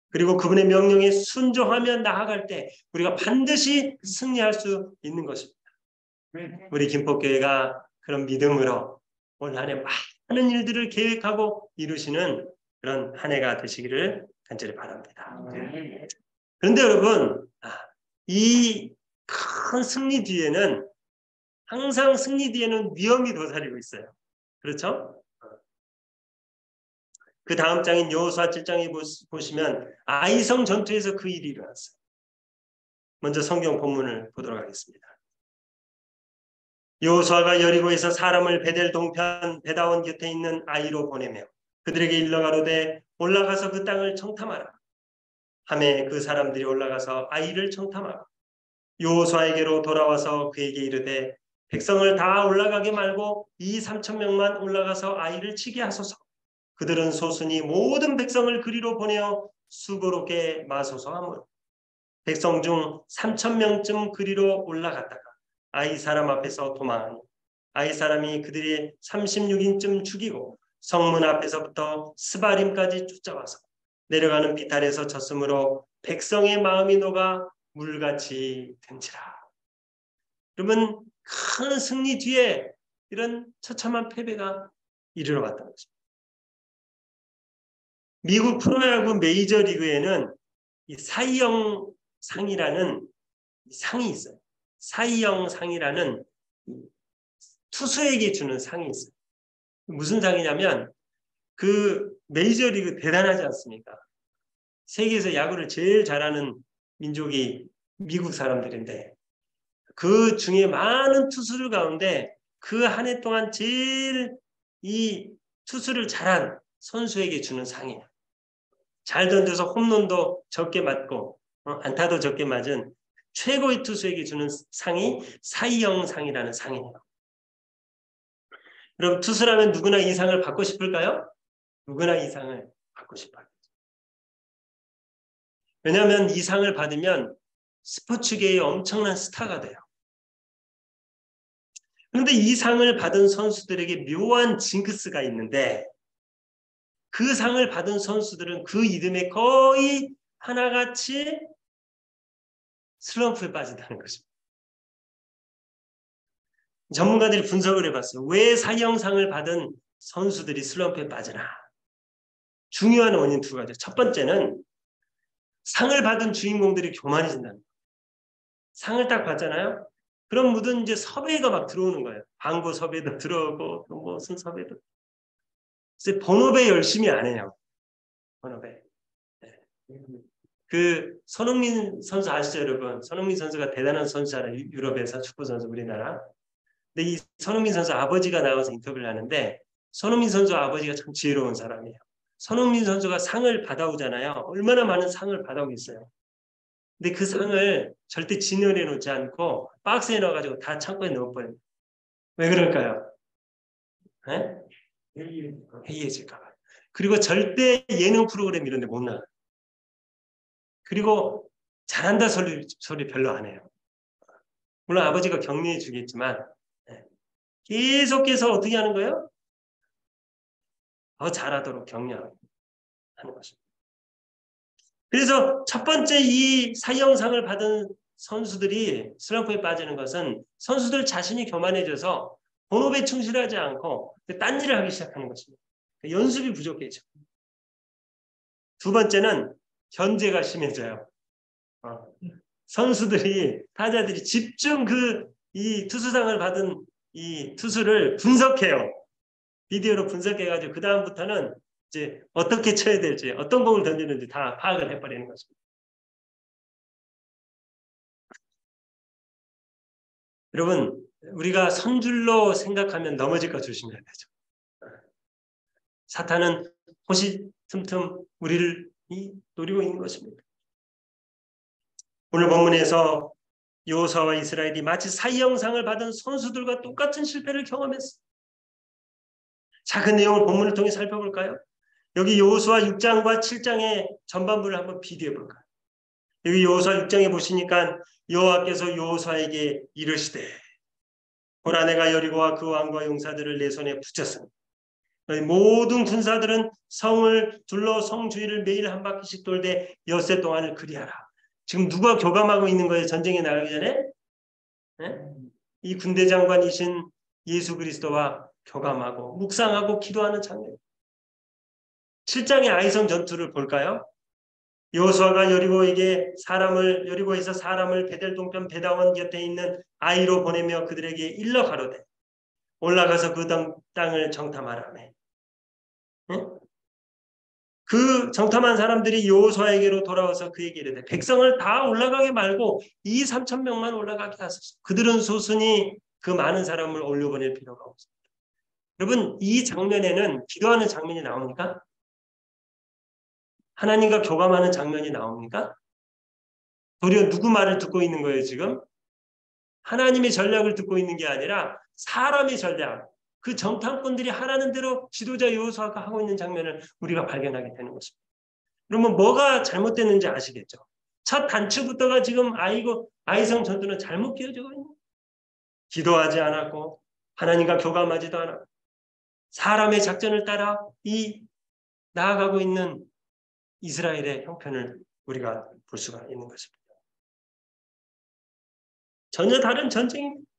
그리고 그분의 명령에 순종하며 나아갈 때 우리가 반드시 승리할 수 있는 것입니다. 우리 김포교회가 그런 믿음으로 올 한 해 많은 일들을 계획하고 이루시는 그런 한 해가 되시기를 간절히 바랍니다. 그런데 여러분, 이 큰 승리 뒤에는 항상 승리 뒤에는 위험이 도사리고 있어요. 그렇죠? 그 다음 장인 여호수아 7장에 보시면 아이성 전투에서 그 일이 일어났어요. 먼저 성경 본문을 보도록 하겠습니다. 여호수아가 여리고에서 사람을 베델 동편 베다온 곁에 있는 아이로 보내며 그들에게 일러가로되 올라가서 그 땅을 청탐하라. 하매 그 사람들이 올라가서 아이를 청탐하라. 여호수아에게로 돌아와서 그에게 이르되 백성을 다 올라가게 말고 2,3,000명만 올라가서 아이를 치게 하소서. 그들은 소순이 모든 백성을 그리로 보내어 수고롭게 마소서 하므로 백성 중 3,000명쯤 그리로 올라갔다가 아이 사람 앞에서 도망하니 아이 사람이 그들이 36인쯤 죽이고 성문 앞에서부터 스바림까지 쫓아와서 내려가는 비탈에서 쳤으므로 백성의 마음이 녹아 물같이 된지라. 그러면 큰 승리 뒤에 이런 처참한 패배가 이르러 왔다는 것입니다. 미국 프로야구 메이저리그에는 이 사이영 상이라는 상이 있어요. 사이영 상이라는 투수에게 주는 상이 있어요. 무슨 상이냐면 그 메이저리그 대단하지 않습니까? 세계에서 야구를 제일 잘하는 민족이 미국 사람들인데 그 중에 많은 투수들 가운데 그 한 해 동안 제일 이 투수를 잘한 선수에게 주는 상이에요. 잘 던져서 홈런도 적게 맞고 안타도 적게 맞은 최고의 투수에게 주는 상이 사이영 상이라는 상이에요. 그럼 투수라면 누구나 이 상을 받고 싶을까요? 누구나 이 상을 받고 싶어요. 왜냐하면 이 상을 받으면 스포츠계의 엄청난 스타가 돼요. 그런데 이 상을 받은 선수들에게 묘한 징크스가 있는데 그 상을 받은 선수들은 그 이름에 거의 하나같이 슬럼프에 빠진다는 것입니다. 전문가들이 분석을 해봤어요. 왜 사형상을 받은 선수들이 슬럼프에 빠지나? 중요한 원인 두 가지. 첫 번째는 상을 받은 주인공들이 교만해진다는 거예요. 상을 딱 받잖아요. 그럼 모든 이제 섭외가 막 들어오는 거예요. 광고 섭외도 들어오고 또 무슨 섭외도. 그래서 본업에 열심히 안 해요. 본업에. 네. 그 손흥민 선수 아시죠, 여러분? 손흥민 선수가 대단한 선수잖아요. 유럽에서 축구 선수 우리나라. 근데 이 손흥민 선수 아버지가 나와서 인터뷰를 하는데 손흥민 선수 아버지가 참 지혜로운 사람이에요. 손흥민 선수가 상을 받아오잖아요. 얼마나 많은 상을 받아오겠어요. 근데 그 상을 절대 진열해 놓지 않고 박스에 넣어가지고 다 창고에 넣어버려요. 왜 그럴까요? 네? 해이해질까 봐. 그리고 절대 예능 프로그램 이런 데 못 나가요. 그리고 잘한다 소리 별로 안 해요. 물론 아버지가 격려해 주겠지만 계속해서 어떻게 하는 거예요? 더 잘하도록 격려하는 것입니다. 그래서 첫 번째 이 사형상을 받은 선수들이 슬럼프에 빠지는 것은 선수들 자신이 교만해져서 본업에 충실하지 않고 딴 일을 하기 시작하는 것입니다. 연습이 부족해져. 두 번째는 견제가 심해져요. 선수들이 타자들이 집중 이 투수상을 받은 이 투수를 분석해요. 비디오로 분석해가지고 그 다음부터는 이제 어떻게 쳐야 될지, 어떤 공을 던지는지 다 파악을 해버리는 것입니다. 여러분, 우리가 선줄로 생각하면 넘어질까 조심해야 되죠. 사탄은 호시틈틈 우리를 노리고 있는 것입니다. 오늘 본문에서 여호수아와 이스라엘이 마치 사형상을 받은 선수들과 똑같은 실패를 경험했어요. 자, 그 내용을 본문을 통해 살펴볼까요? 여기 여호수아 6장과 7장의 전반부를 한번 비교해 볼까요? 여기 여호수아 6장에 보시니까 여호와께서 여호수아에게 이르시되 보라 내가 여리고와 그 왕과 용사들을 내 손에 붙였으니 너희 모든 군사들은 성을 둘러 성 주위를 매일 한 바퀴씩 돌되 엿새 동안을 그리하라. 지금 누가 교감하고 있는 거예요? 전쟁에 나가기 전에? 네? 이 군대 장관이신 예수 그리스도와 교감하고 묵상하고 기도하는 장면. 7장의 아이성 전투를 볼까요? 여호수아가 여리고에서 사람을 베델 동편 베다원 곁에 있는 아이로 보내며 그들에게 일러 가로되 올라가서 그 땅을 정탐하라매. 응? 그 정탐한 사람들이 여호수아에게로 돌아와서 그에게 이르되 백성을 다 올라가게 말고 2,3,000명만 올라가게 하소서. 그들은 소순히 그 많은 사람을 올려보낼 필요가 없습니다. 여러분, 이 장면에는 기도하는 장면이 나옵니까? 하나님과 교감하는 장면이 나옵니까? 도리어 누구 말을 듣고 있는 거예요, 지금? 하나님의 전략을 듣고 있는 게 아니라 사람의 전략, 그 정탐꾼들이 하라는 대로 지도자 여호수아가 하고 있는 장면을 우리가 발견하게 되는 것입니다. 그러면 뭐가 잘못됐는지 아시겠죠? 첫 단추부터가 지금 아이성 전투는 잘못 끼워지고 있는 거예요. 기도하지 않았고 하나님과 교감하지도 않았고 사람의 작전을 따라 나아가고 있는 이스라엘의 형편을 우리가 볼 수가 있는 것입니다. 전혀 다른 전쟁입니다.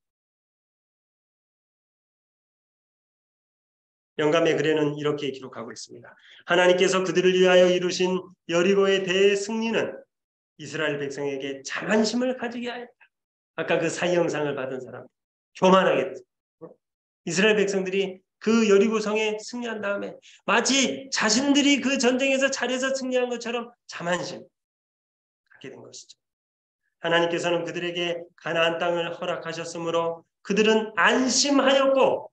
영감의 글에는 이렇게 기록하고 있습니다. 하나님께서 그들을 위하여 이루신 여리고의 대승리는 이스라엘 백성에게 자만심을 가지게 하였다. 아까 그 사형상을 받은 사람 교만하게 됐습니다. 이스라엘 백성들이 그 여리고 성에 승리한 다음에 마치 자신들이 그 전쟁에서 잘해서 승리한 것처럼 자만심 갖게 된 것이죠. 하나님께서는 그들에게 가나안 땅을 허락하셨으므로 그들은 안심하였고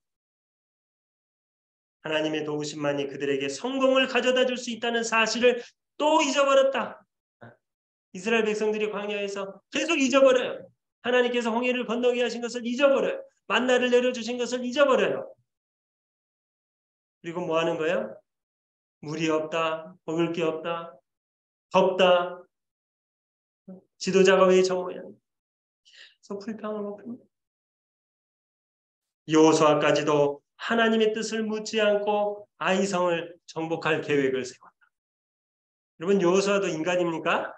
하나님의 도우심만이 그들에게 성공을 가져다 줄 수 있다는 사실을 또 잊어버렸다. 이스라엘 백성들이 광야에서 계속 잊어버려요. 하나님께서 홍해를 건너게 하신 것을 잊어버려요. 만나를 내려주신 것을 잊어버려요. 그리고 뭐 하는 거예요? 물이 없다, 먹을 게 없다, 덥다, 지도자가 왜 저 모양? 그래서 불평을 먹습니다. 여호수아까지도 하나님의 뜻을 묻지 않고 아이성을 정복할 계획을 세웠다. 여러분 여호수아도 인간입니까?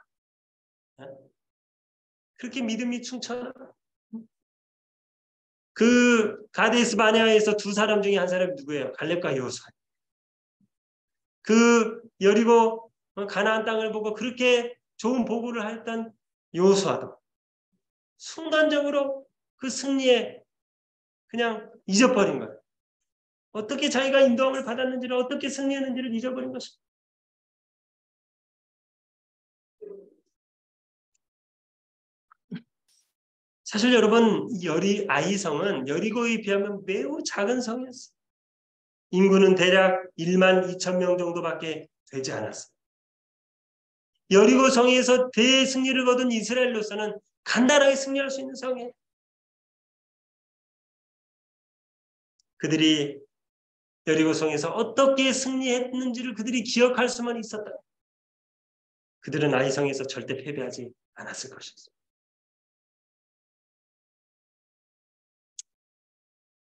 그렇게 믿음이 충천하다. 그 가데스 바네아에서 두 사람 중에 한 사람이 누구예요? 갈렙과 여호수아. 그 여리고 가나안 땅을 보고 그렇게 좋은 보고를 했던 여호수아도 순간적으로 그 승리에 그냥 잊어버린 거예요. 어떻게 자기가 인도함을 받았는지를 어떻게 승리했는지를 잊어버린 것입니다. 사실 여러분, 아이성은 여리고에 비하면 매우 작은 성이었어요. 인구는 대략 1만 2천 명 정도밖에 되지 않았어요. 여리고 성에서 대승리를 거둔 이스라엘로서는 간단하게 승리할 수 있는 성이에요. 그들이 여리고 성에서 어떻게 승리했는지를 그들이 기억할 수만 있었다. 그들은 아이성에서 절대 패배하지 않았을 것이었어요.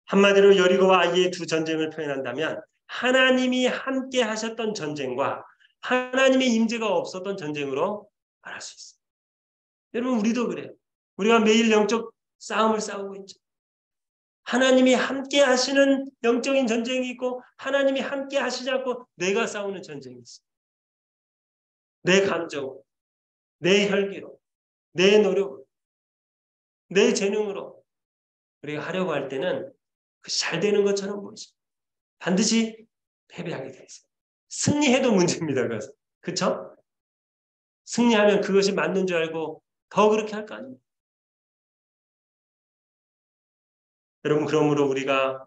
한마디로 여리고와 아이의 두 전쟁을 표현한다면 하나님이 함께 하셨던 전쟁과 하나님의 임재가 없었던 전쟁으로 말할 수 있어요. 여러분, 우리도 그래요. 우리가 매일 영적 싸움을 싸우고 있죠. 하나님이 함께 하시는 영적인 전쟁이 있고 하나님이 함께 하시지 않고 내가 싸우는 전쟁이 있어요. 내 감정으로, 내 혈기로, 내 노력으로, 내 재능으로 우리가 하려고 할 때는 그것이 잘 되는 것처럼 보이죠. 반드시 패배하게 돼 있어요. 승리해도 문제입니다. 그래서 그렇죠? 승리하면 그것이 맞는 줄 알고 더 그렇게 할 거 아닙니까? 여러분, 그러므로 우리가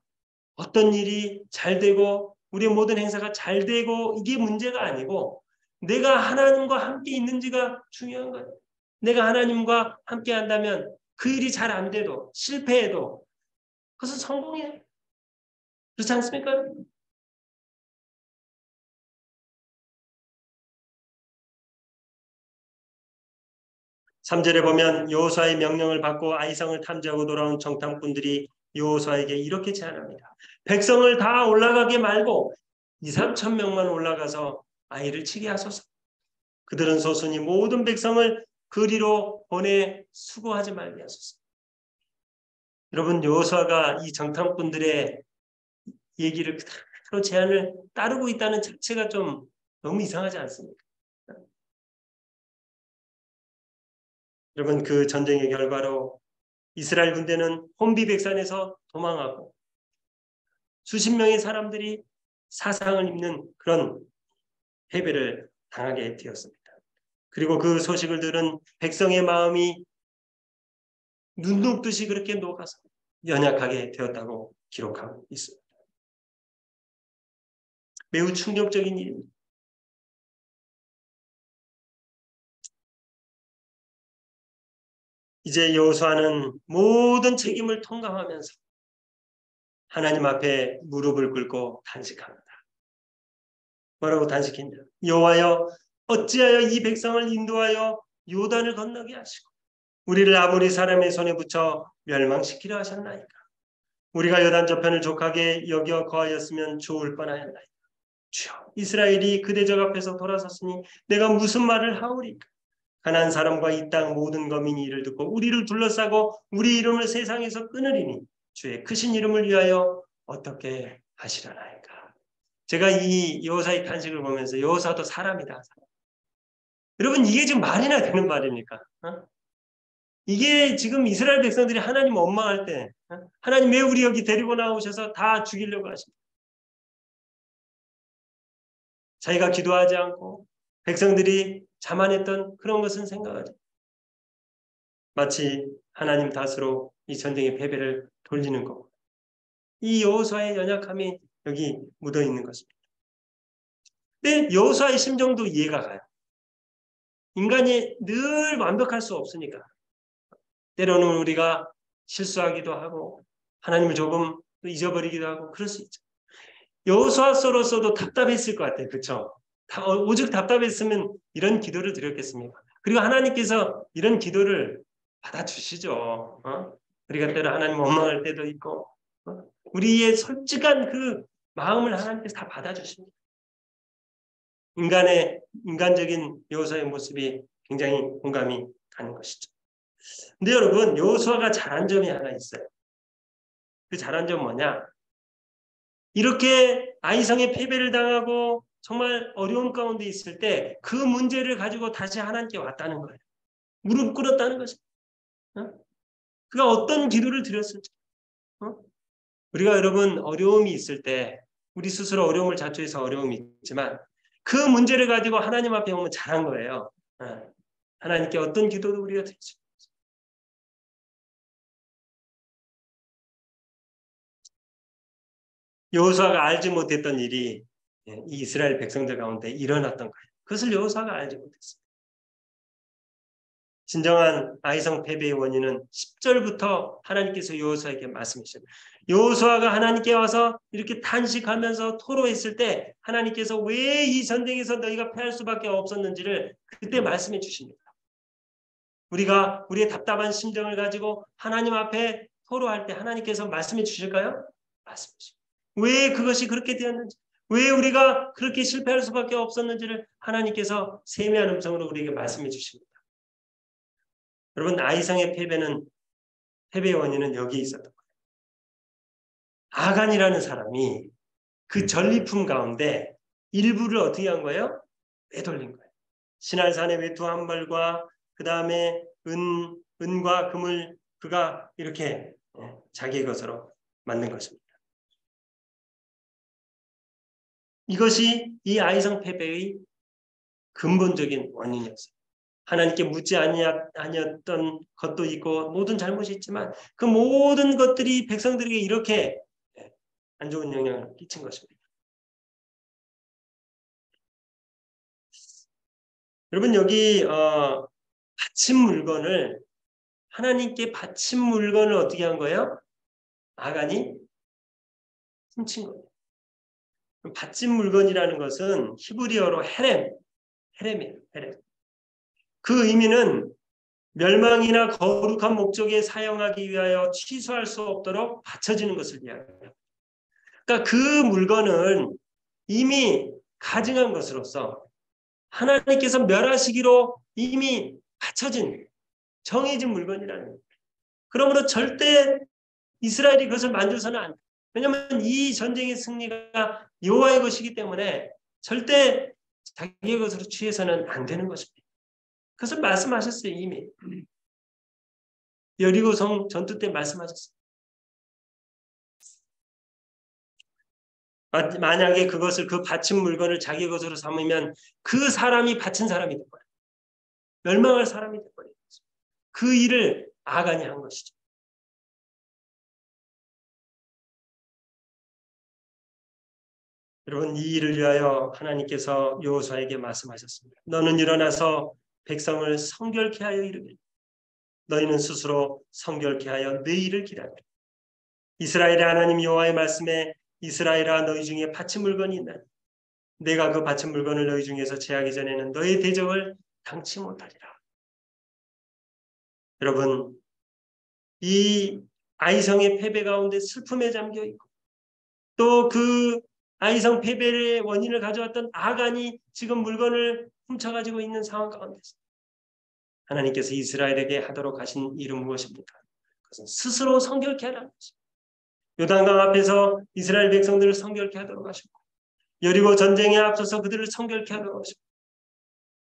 어떤 일이 잘 되고 우리의 모든 행사가 잘 되고 이게 문제가 아니고 내가 하나님과 함께 있는지가 중요한 거예요. 내가 하나님과 함께 한다면 그 일이 잘 안 돼도 실패해도 그것은 성공이에요. 그렇지 않습니까? 3절에 보면 여호수아의 명령을 받고 아이성을 탐지하고 돌아온 정탐꾼들이 여호수아에게 이렇게 제안합니다. 백성을 다 올라가게 말고 2, 3천 명만 올라가서 아이를 치게 하소서. 그들은 소순이 모든 백성을 그리로 보내 수고하지 말게 하소서. 여러분, 여호수아가 이 정탐꾼들의 얘기를 그대로 제안을 따르고 있다는 자체가 좀 너무 이상하지 않습니까? 여러분, 그 전쟁의 결과로 이스라엘 군대는 혼비백산에서 도망하고 수십 명의 사람들이 사상을 입는 그런 패배를 당하게 되었습니다. 그리고 그 소식을 들은 백성의 마음이 눈 녹듯이 그렇게 녹아서 연약하게 되었다고 기록하고 있습니다. 매우 충격적인 일입니다. 이제 여호수아는 모든 책임을 통감하면서 하나님 앞에 무릎을 꿇고 단식합니다. 뭐라고 단식했냐? 여호와여, 어찌하여 이 백성을 인도하여 요단을 건너게 하시고 우리를 아무리 사람의 손에 붙여 멸망시키려 하셨나이까? 우리가 요단 저편을 족하게 여겨 거하였으면 좋을 뻔하였나이까? 주여, 이스라엘이 그대 적 앞에서 돌아섰으니 내가 무슨 말을 하오리까? 가난한 사람과 이 땅 모든 거민이 이를 듣고 우리를 둘러싸고 우리 이름을 세상에서 끊으리니 주의 크신 이름을 위하여 어떻게 하시려나이까? 제가 이 여호사의 탄식을 보면서 여호사도 사람이다. 여러분, 이게 지금 말이나 되는 말입니까? 이게 지금 이스라엘 백성들이 하나님 원망할 때 하나님 왜 우리 여기 데리고 나오셔서 다 죽이려고 하십니까? 자기가 기도하지 않고 백성들이 자만했던 그런 것은 생각하죠. 마치 하나님 탓으로 이 전쟁의 패배를 돌리는 거고 이 여호수아의 연약함이 여기 묻어 있는 것입니다. 근데 여호수아의 심정도 이해가 가요. 인간이 늘 완벽할 수 없으니까 때로는 우리가 실수하기도 하고 하나님을 조금 잊어버리기도 하고 그럴 수 있죠. 여호수아서로서도 답답했을 것 같아요. 그렇죠? 오죽 답답했으면 이런 기도를 드렸겠습니까? 그리고 하나님께서 이런 기도를 받아주시죠. 우리가 때로 하나님 원망할 때도 있고 우리의 솔직한 그 마음을 하나님께서 다 받아주십니다. 인간적인 여호수아의 모습이 굉장히 공감이 가는 것이죠. 근데 여러분, 여호수아가 잘한 점이 하나 있어요. 그 잘한 점 뭐냐? 이렇게 아이성의 패배를 당하고 정말 어려운 가운데 있을 때 그 문제를 가지고 다시 하나님께 왔다는 거예요. 무릎 꿇었다는 것입니다. 그가 어떤 기도를 드렸을지. 우리가 여러분 어려움이 있을 때 우리 스스로 어려움을 자초해서 어려움이 있지만 그 문제를 가지고 하나님 앞에 오면 잘한 거예요. 하나님께 어떤 기도도 우리가 드리죠. 여호수아가 알지 못했던 일이 이 이스라엘 백성들 가운데 일어났던 거예요. 그것을 여호수아가 알지 못했어요. 진정한 아이성 패배의 원인은 10절부터 하나님께서 여호수아에게 말씀하셨어요. 여호수아가 하나님께 와서 이렇게 탄식하면서 토로했을 때 하나님께서 왜 이 전쟁에서 너희가 패할 수밖에 없었는지를 그때 말씀해 주십니다. 우리가 우리의 답답한 심정을 가지고 하나님 앞에 토로할 때 하나님께서 말씀해 주실까요? 말씀해 주십니다. 왜 그것이 그렇게 되었는지, 왜 우리가 그렇게 실패할 수밖에 없었는지를 하나님께서 세미한 음성으로 우리에게 말씀해 주십니다. 여러분, 아이성의 패배의 원인은 여기에 있었던 거예요. 아간이라는 사람이 그 전리품 가운데 일부를 어떻게 한 거예요? 빼돌린 거예요. 시날산의 외투 한 벌과 그 다음에 은과 금을 그가 이렇게 자기의 것으로 만든 것입니다. 이것이 이 아이성 패배의 근본적인 원인이었어요. 하나님께 묻지 아니었던 것도 있고 모든 잘못이 있지만 그 모든 것들이 백성들에게 이렇게 안 좋은 영향을 끼친 것입니다. 여러분 여기 바친 물건을 하나님께 바친 물건을 어떻게 한 거예요? 아간이 훔친 거예요. 바친 물건이라는 것은 히브리어로 헤렘이에요. 헤렘. 그 의미는 멸망이나 거룩한 목적에 사용하기 위하여 취소할 수 없도록 바쳐지는 것을 이야기합니다. 그러니까 그 물건은 이미 가증한 것으로서 하나님께서 멸하시기로 이미 바쳐진 정해진 물건이라는 거예요. 그러므로 절대 이스라엘이 그것을 만져서는 안 돼요. 왜냐하면 이 전쟁의 승리가 여호와의 것이기 때문에 절대 자기의 것으로 취해서는 안 되는 것입니다. 그것을 말씀하셨어요. 이미. 여리고성 전투 때 말씀하셨어요. 만약에 그것을 그 바친 물건을 자기 것으로 삼으면 그 사람이 바친 사람이 될 거예요. 멸망할 사람이 될 거예요. 그 일을 아간이 한 것이죠. 여러분 이 일을 위하여 하나님께서 여호수아에게 말씀하셨습니다. 너는 일어나서 백성을 성결케 하여 이르기를 너희는 스스로 성결케 하여 내 일을 기다리라. 이스라엘의 하나님 여호와의 말씀에 이스라엘아 너희 중에 바친 물건이 있나니 내가 그 바친 물건을 너희 중에서 제하기 전에는 너희 대적을 당치 못하리라. 여러분 이 아이성의 패배 가운데 슬픔에 잠겨 있고 또 그 아이성 패배의 원인을 가져왔던 아간이 지금 물건을 훔쳐가지고 있는 상황 가운데서 하나님께서 이스라엘에게 하도록 하신 일은 무엇입니까? 그것은 스스로 성결케 하라는 것입니다. 요단강 앞에서 이스라엘 백성들을 성결케 하도록 하셨고 여리고 전쟁에 앞서서 그들을 성결케 하도록 하셨고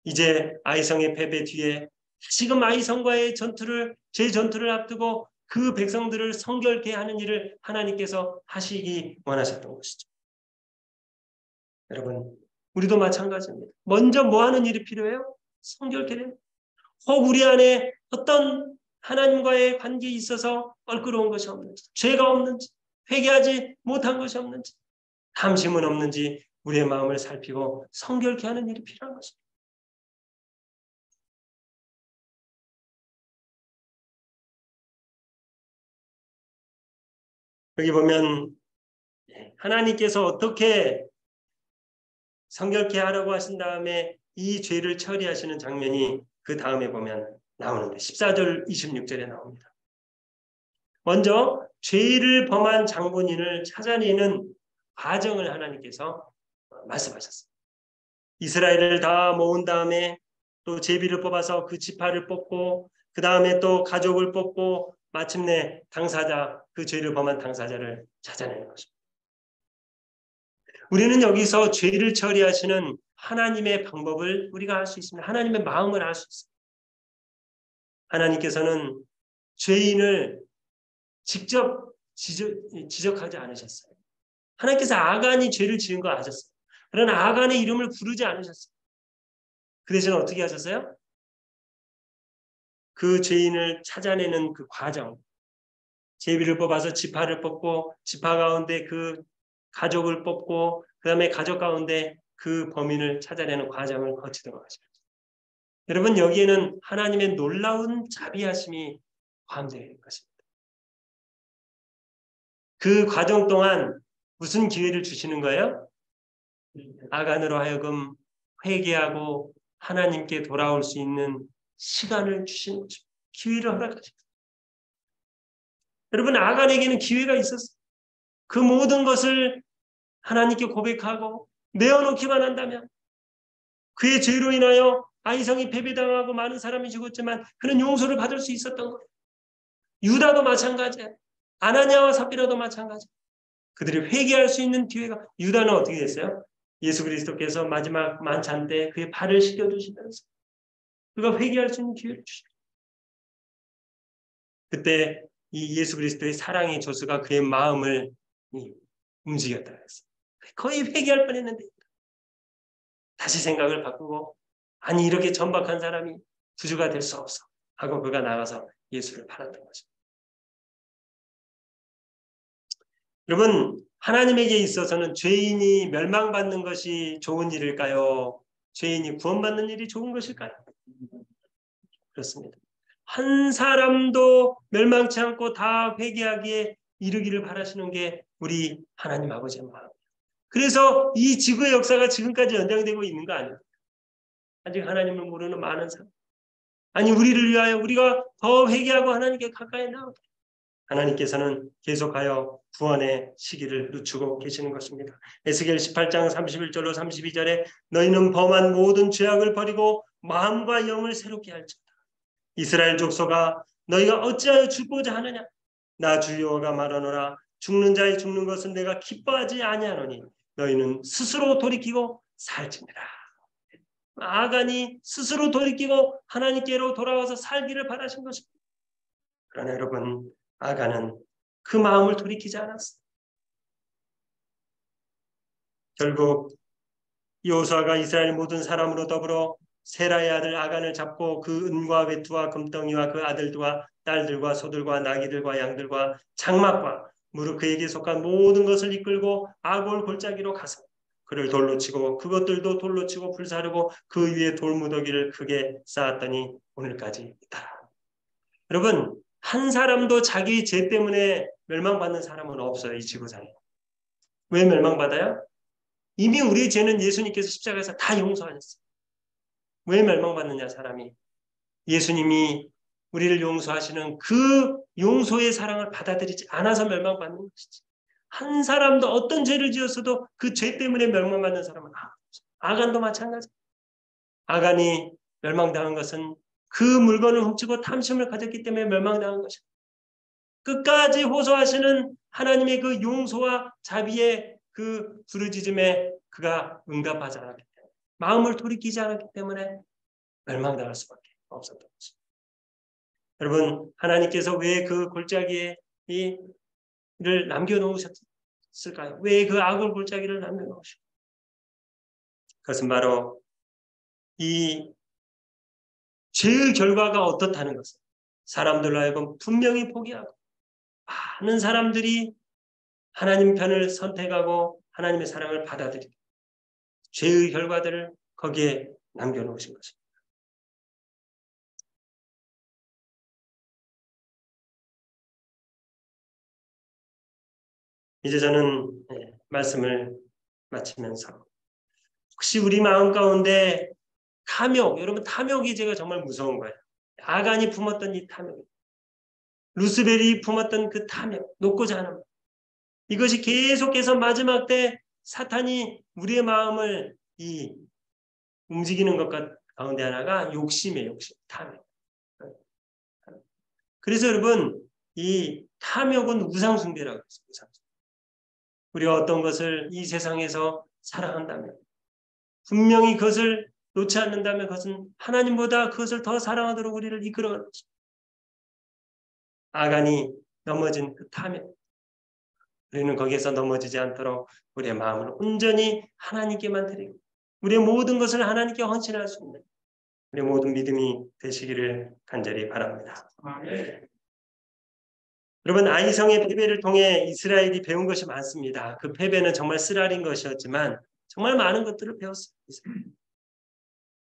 이제 아이성의 패배 뒤에 지금 아이성과의 전투를 앞두고 그 백성들을 성결케 하는 일을 하나님께서 하시기 원하셨던 것이죠. 여러분 우리도 마찬가지입니다. 먼저 뭐 하는 일이 필요해요? 성결케 됩니다. 혹 우리 안에 어떤 하나님과의 관계에 있어서 껄끄러운 것이 없는지, 죄가 없는지, 회개하지 못한 것이 없는지, 탐심은 없는지 우리의 마음을 살피고 성결케 하는 일이 필요한 것입니다. 여기 보면 하나님께서 어떻게 성결케 하라고 하신 다음에 이 죄를 처리하시는 장면이 그 다음에 보면 나오는데 14절 26절에 나옵니다. 먼저 죄를 범한 장본인을 찾아내는 과정을 하나님께서 말씀하셨습니다. 이스라엘을 다 모은 다음에 또 제비를 뽑아서 그 지파를 뽑고 그 다음에 또 가족을 뽑고 마침내 당사자, 그 죄를 범한 당사자를 찾아내는 것입니다. 우리는 여기서 죄를 처리하시는 하나님의 방법을 우리가 알 수 있습니다. 하나님의 마음을 알 수 있습니다. 하나님께서는 죄인을 직접 지적하지 않으셨어요. 하나님께서 아간이 죄를 지은 거 아셨어요. 그러나 아간의 이름을 부르지 않으셨어요. 그 대신 어떻게 하셨어요? 그 죄인을 찾아내는 그 과정, 제비를 뽑아서 지파를 뽑고 지파 가운데 그 가족을 뽑고 그 다음에 가족 가운데 그 범인을 찾아내는 과정을 거치도록 하십니다. 여러분 여기에는 하나님의 놀라운 자비하심이 포함되어 있는 것입니다. 그 과정 동안 무슨 기회를 주시는 거예요? 아간으로 하여금 회개하고 하나님께 돌아올 수 있는 시간을 주시는 것입니다. 기회를 허락하십니다. 여러분 아간에게는 기회가 있었어요. 그 모든 것을 하나님께 고백하고 내어놓기만 한다면 그의 죄로 인하여 아이성이 패배당하고 많은 사람이 죽었지만 그는 용서를 받을 수 있었던 거예요. 유다도 마찬가지예요. 아나니아와 삽비라도 마찬가지예요. 그들이 회개할 수 있는 기회가 유다는 어떻게 됐어요? 예수 그리스도께서 마지막 만찬 때 그의 발을 씻겨주시면서 그가 회개할 수 있는 기회를 주십니다. 그때 이 예수 그리스도의 사랑의 조수가 그의 마음을 움직였다 그랬어요. 거의 회개할 뻔했는데 다시 생각을 바꾸고 아니 이렇게 천박한 사람이 구주가 될 수 없어 하고 그가 나가서 예수를 팔았던 것입니다. 여러분 하나님에게 있어서는 죄인이 멸망받는 것이 좋은 일일까요? 죄인이 구원받는 일이 좋은 것일까요? 그렇습니다. 한 사람도 멸망치 않고 다 회개하기에 이르기를 바라시는 게 우리 하나님 아버지의 마음입니다. 그래서 이 지구의 역사가 지금까지 연장되고 있는 거 아니에요? 아직 하나님을 모르는 많은 사람. 아니 우리를 위하여 우리가 더 회개하고 하나님께 가까이 나오게 하나님께서는 계속하여 구원의 시기를 늦추고 계시는 것입니다. 에스겔 18장 31절로 32절에 너희는 범한 모든 죄악을 버리고 마음과 영을 새롭게 할지어다. 이스라엘 족속아 너희가 어찌하여 죽고자 하느냐? 나 주 여호와가 말하노라. 죽는 자의 죽는 것은 내가 기뻐하지 아니하노니 너희는 스스로 돌이키고 살지니라. 아간이 스스로 돌이키고 하나님께로 돌아와서 살기를 바라신 것입니다. 그러나 여러분 아간은 그 마음을 돌이키지 않았어요. 결국 여호수아가 이스라엘 모든 사람으로 더불어 세라의 아들 아간을 잡고 그 은과 외투와 금덩이와 그 아들들과 딸들과 소들과 나귀들과 양들과 장막과 무릇 그에게 속한 모든 것을 이끌고 아골 골짜기로 가서 그를 돌로 치고 그것들도 돌로 치고 불사르고 그 위에 돌무더기를 크게 쌓았더니 오늘까지 있다. 여러분 한 사람도 자기 죄 때문에 멸망받는 사람은 없어요. 이 지구상에. 왜 멸망받아요? 이미 우리의 죄는 예수님께서 십자가에서 다 용서하셨어요. 왜 멸망받느냐 사람이? 예수님이 우리를 용서하시는 그 용서의 사랑을 받아들이지 않아서 멸망받는 것이지. 한 사람도 어떤 죄를 지었어도 그 죄 때문에 멸망받는 사람은 없어요. 아간도 마찬가지. 아간이 멸망당한 것은 그 물건을 훔치고 탐심을 가졌기 때문에 멸망당한 것이다. 끝까지 호소하시는 하나님의 그 용서와 자비의 그 부르짖음에 그가 응답하지 않았기 때문에 마음을 돌이키지 않았기 때문에 멸망당할 수밖에 없었던 것입니다. 여러분 하나님께서 왜 그 골짜기에 이를 남겨놓으셨을까요? 왜 그 악을 골짜기를 남겨놓으셨을까요? 그것은 바로 이 죄의 결과가 어떻다는 것을 사람들로 하여금 분명히 포기하고 많은 사람들이 하나님 편을 선택하고 하나님의 사랑을 받아들이고 죄의 결과들을 거기에 남겨놓으신 것입니다. 이제 저는 말씀을 마치면서 혹시 우리 마음 가운데 탐욕, 여러분 탐욕이 제가 정말 무서운 거예요. 아간이 품었던 이 탐욕, 루스벨이 품었던 그 탐욕, 놓고자 하는 것. 이것이 계속해서 마지막 때 사탄이 우리의 마음을 움직이는 것 가운데 하나가 욕심이에요. 욕심, 탐욕. 그래서 여러분 이 탐욕은 우상숭배라고 했습니다. 우리가 어떤 것을 이 세상에서 사랑한다면 분명히 그것을 놓지 않는다면 그것은 하나님보다 그것을 더 사랑하도록 우리를 이끌어가는 것입니다. 아간이 넘어진 그 탐욕. 우리는 거기에서 넘어지지 않도록 우리의 마음을 온전히 하나님께만 드리고 우리의 모든 것을 하나님께 헌신할 수 있는 우리의 모든 믿음이 되시기를 간절히 바랍니다. 여러분, 아이성의 패배를 통해 이스라엘이 배운 것이 많습니다. 그 패배는 정말 쓰라린 것이었지만 정말 많은 것들을 배웠습니다.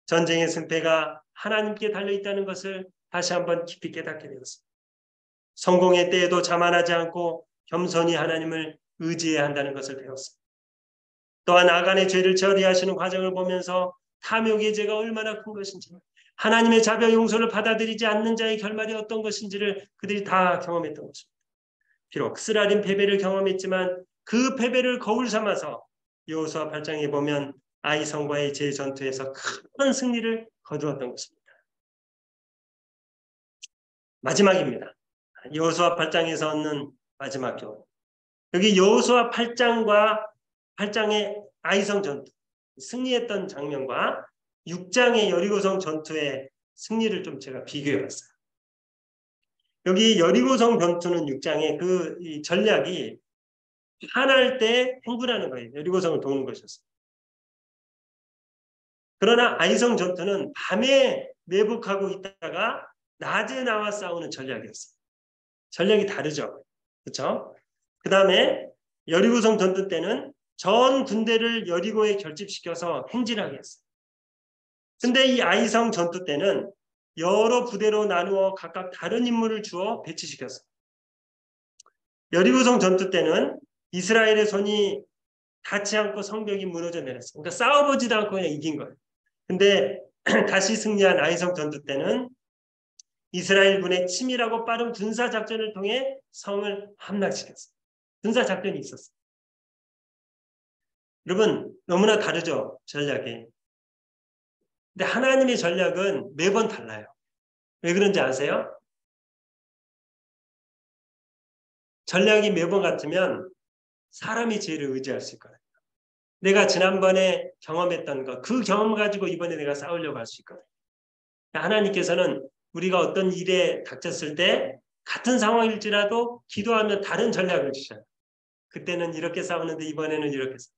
전쟁의 승패가 하나님께 달려있다는 것을 다시 한번 깊이 깨닫게 되었습니다. 성공의 때에도 자만하지 않고 겸손히 하나님을 의지해야 한다는 것을 배웠습니다. 또한 아간의 죄를 처리하시는 과정을 보면서 탐욕의 죄가 얼마나 큰 것인지, 하나님의 자비 용서를 받아들이지 않는 자의 결말이 어떤 것인지를 그들이 다 경험했던 것입니다. 비록 쓰라린 패배를 경험했지만 그 패배를 거울 삼아서 여호수아 8장에 보면 아이성과의 제전투에서 큰 승리를 거두었던 것입니다. 마지막입니다. 여호수아 8장에서 얻는 마지막 교훈. 여기 여호수아 8장의 아이성 전투, 승리했던 장면과 6장의 여리고성 전투의 승리를 좀 제가 비교해봤어요. 여기 여리고성 전투는 6장의 그 전략이 화날 때 행군하는 거예요. 여리고성을 도는 것이었어요. 그러나 아이성 전투는 밤에 매복하고 있다가 낮에 나와 싸우는 전략이었어요. 전략이 다르죠. 그렇죠? 그 다음에 여리고성 전투 때는 전 군대를 여리고에 결집시켜서 행진하게 했어요. 근데 이 아이성 전투 때는 여러 부대로 나누어 각각 다른 인물을 주어 배치시켰어요. 여리고성 전투 때는 이스라엘의 손이 닿지 않고 성벽이 무너져 내렸어요. 그러니까 싸워보지도 않고 그냥 이긴 거예요. 근데 다시 승리한 아이성 전투 때는 이스라엘군의 치밀하고 빠른 군사작전을 통해 성을 함락시켰어요. 군사작전이 있었어요. 여러분, 너무나 다르죠, 전략이. 근데 하나님의 전략은 매번 달라요. 왜 그런지 아세요? 전략이 매번 같으면 사람이 지혜를 의지할 수 있거든요. 내가 지난번에 경험했던 것, 그 경험 가지고 이번에 내가 싸우려고 할 수 있거든요. 하나님께서는 우리가 어떤 일에 닥쳤을 때 같은 상황일지라도 기도하면 다른 전략을 주셔요. 그때는 이렇게 싸우는데 이번에는 이렇게 싸워요.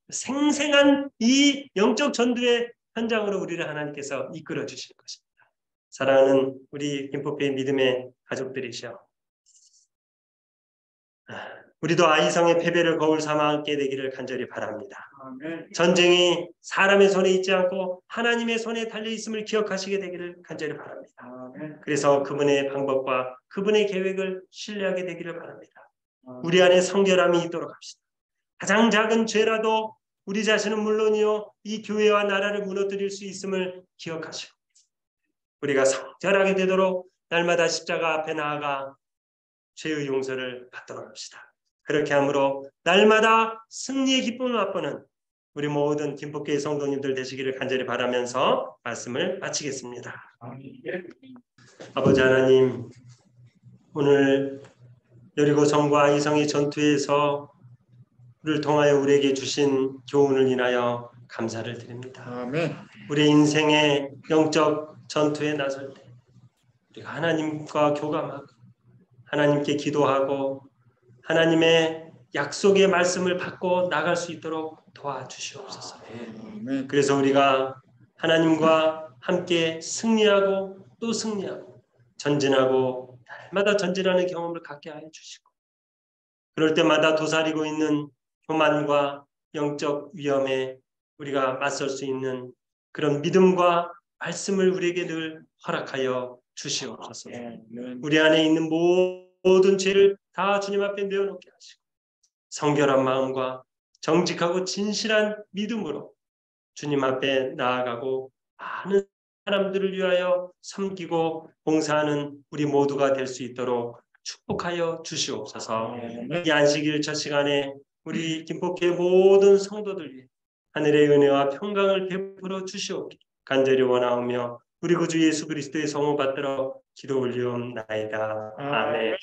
생생한 이 영적 전투의 현장으로 우리를 하나님께서 이끌어 주실 것입니다. 사랑하는 우리 김포교회 믿음의 가족들이시여, 우리도 아이성의 패배를 거울 삼아 함께 되기를 간절히 바랍니다. 아멘. 전쟁이 사람의 손에 있지 않고 하나님의 손에 달려있음을 기억하시게 되기를 간절히 바랍니다. 아멘. 그래서 그분의 방법과 그분의 계획을 신뢰하게 되기를 바랍니다. 아멘. 우리 안에 성결함이 있도록 합시다. 가장 작은 죄라도 우리 자신은 물론이요 이 교회와 나라를 무너뜨릴 수 있음을 기억하시고 우리가 성결하게 되도록 날마다 십자가 앞에 나아가 죄의 용서를 받도록 합시다. 그렇게 함으로 날마다 승리의 기쁨을 맛보는 우리 모든 김포교회 성도님들 되시기를 간절히 바라면서 말씀을 마치겠습니다. 아버지 하나님, 오늘 여리고성과 아이성의 전투에서 를 통하여 우리에게 주신 교훈을 인하여 감사를 드립니다. 아멘. 우리 인생의 영적 전투에 나설 때 우리가 하나님과 교감하고 하나님께 기도하고 하나님의 약속의 말씀을 받고 나갈 수 있도록 도와주시옵소서. 아멘. 그래서 우리가 하나님과 함께 승리하고 또 승리하고 전진하고 날마다 전진하는 경험을 갖게 하여 주시고 그럴 때마다 도사리고 있는 교만과 영적 위험에 우리가 맞설 수 있는 그런 믿음과 말씀을 우리에게 늘 허락하여 주시옵소서. 우리 안에 있는 모든 죄를 다 주님 앞에 내어놓게 하시고 성결한 마음과 정직하고 진실한 믿음으로 주님 앞에 나아가고 많은 사람들을 위하여 섬기고 봉사하는 우리 모두가 될 수 있도록 축복하여 주시옵소서. 이 안식일 첫 시간에 우리 김포교회 모든 성도들 위해 하늘의 은혜와 평강을 베풀어 주시옵기를 간절히 원하오며 우리 구주 예수 그리스도의 성을 받들어 기도 올리옵나이다. 아멘.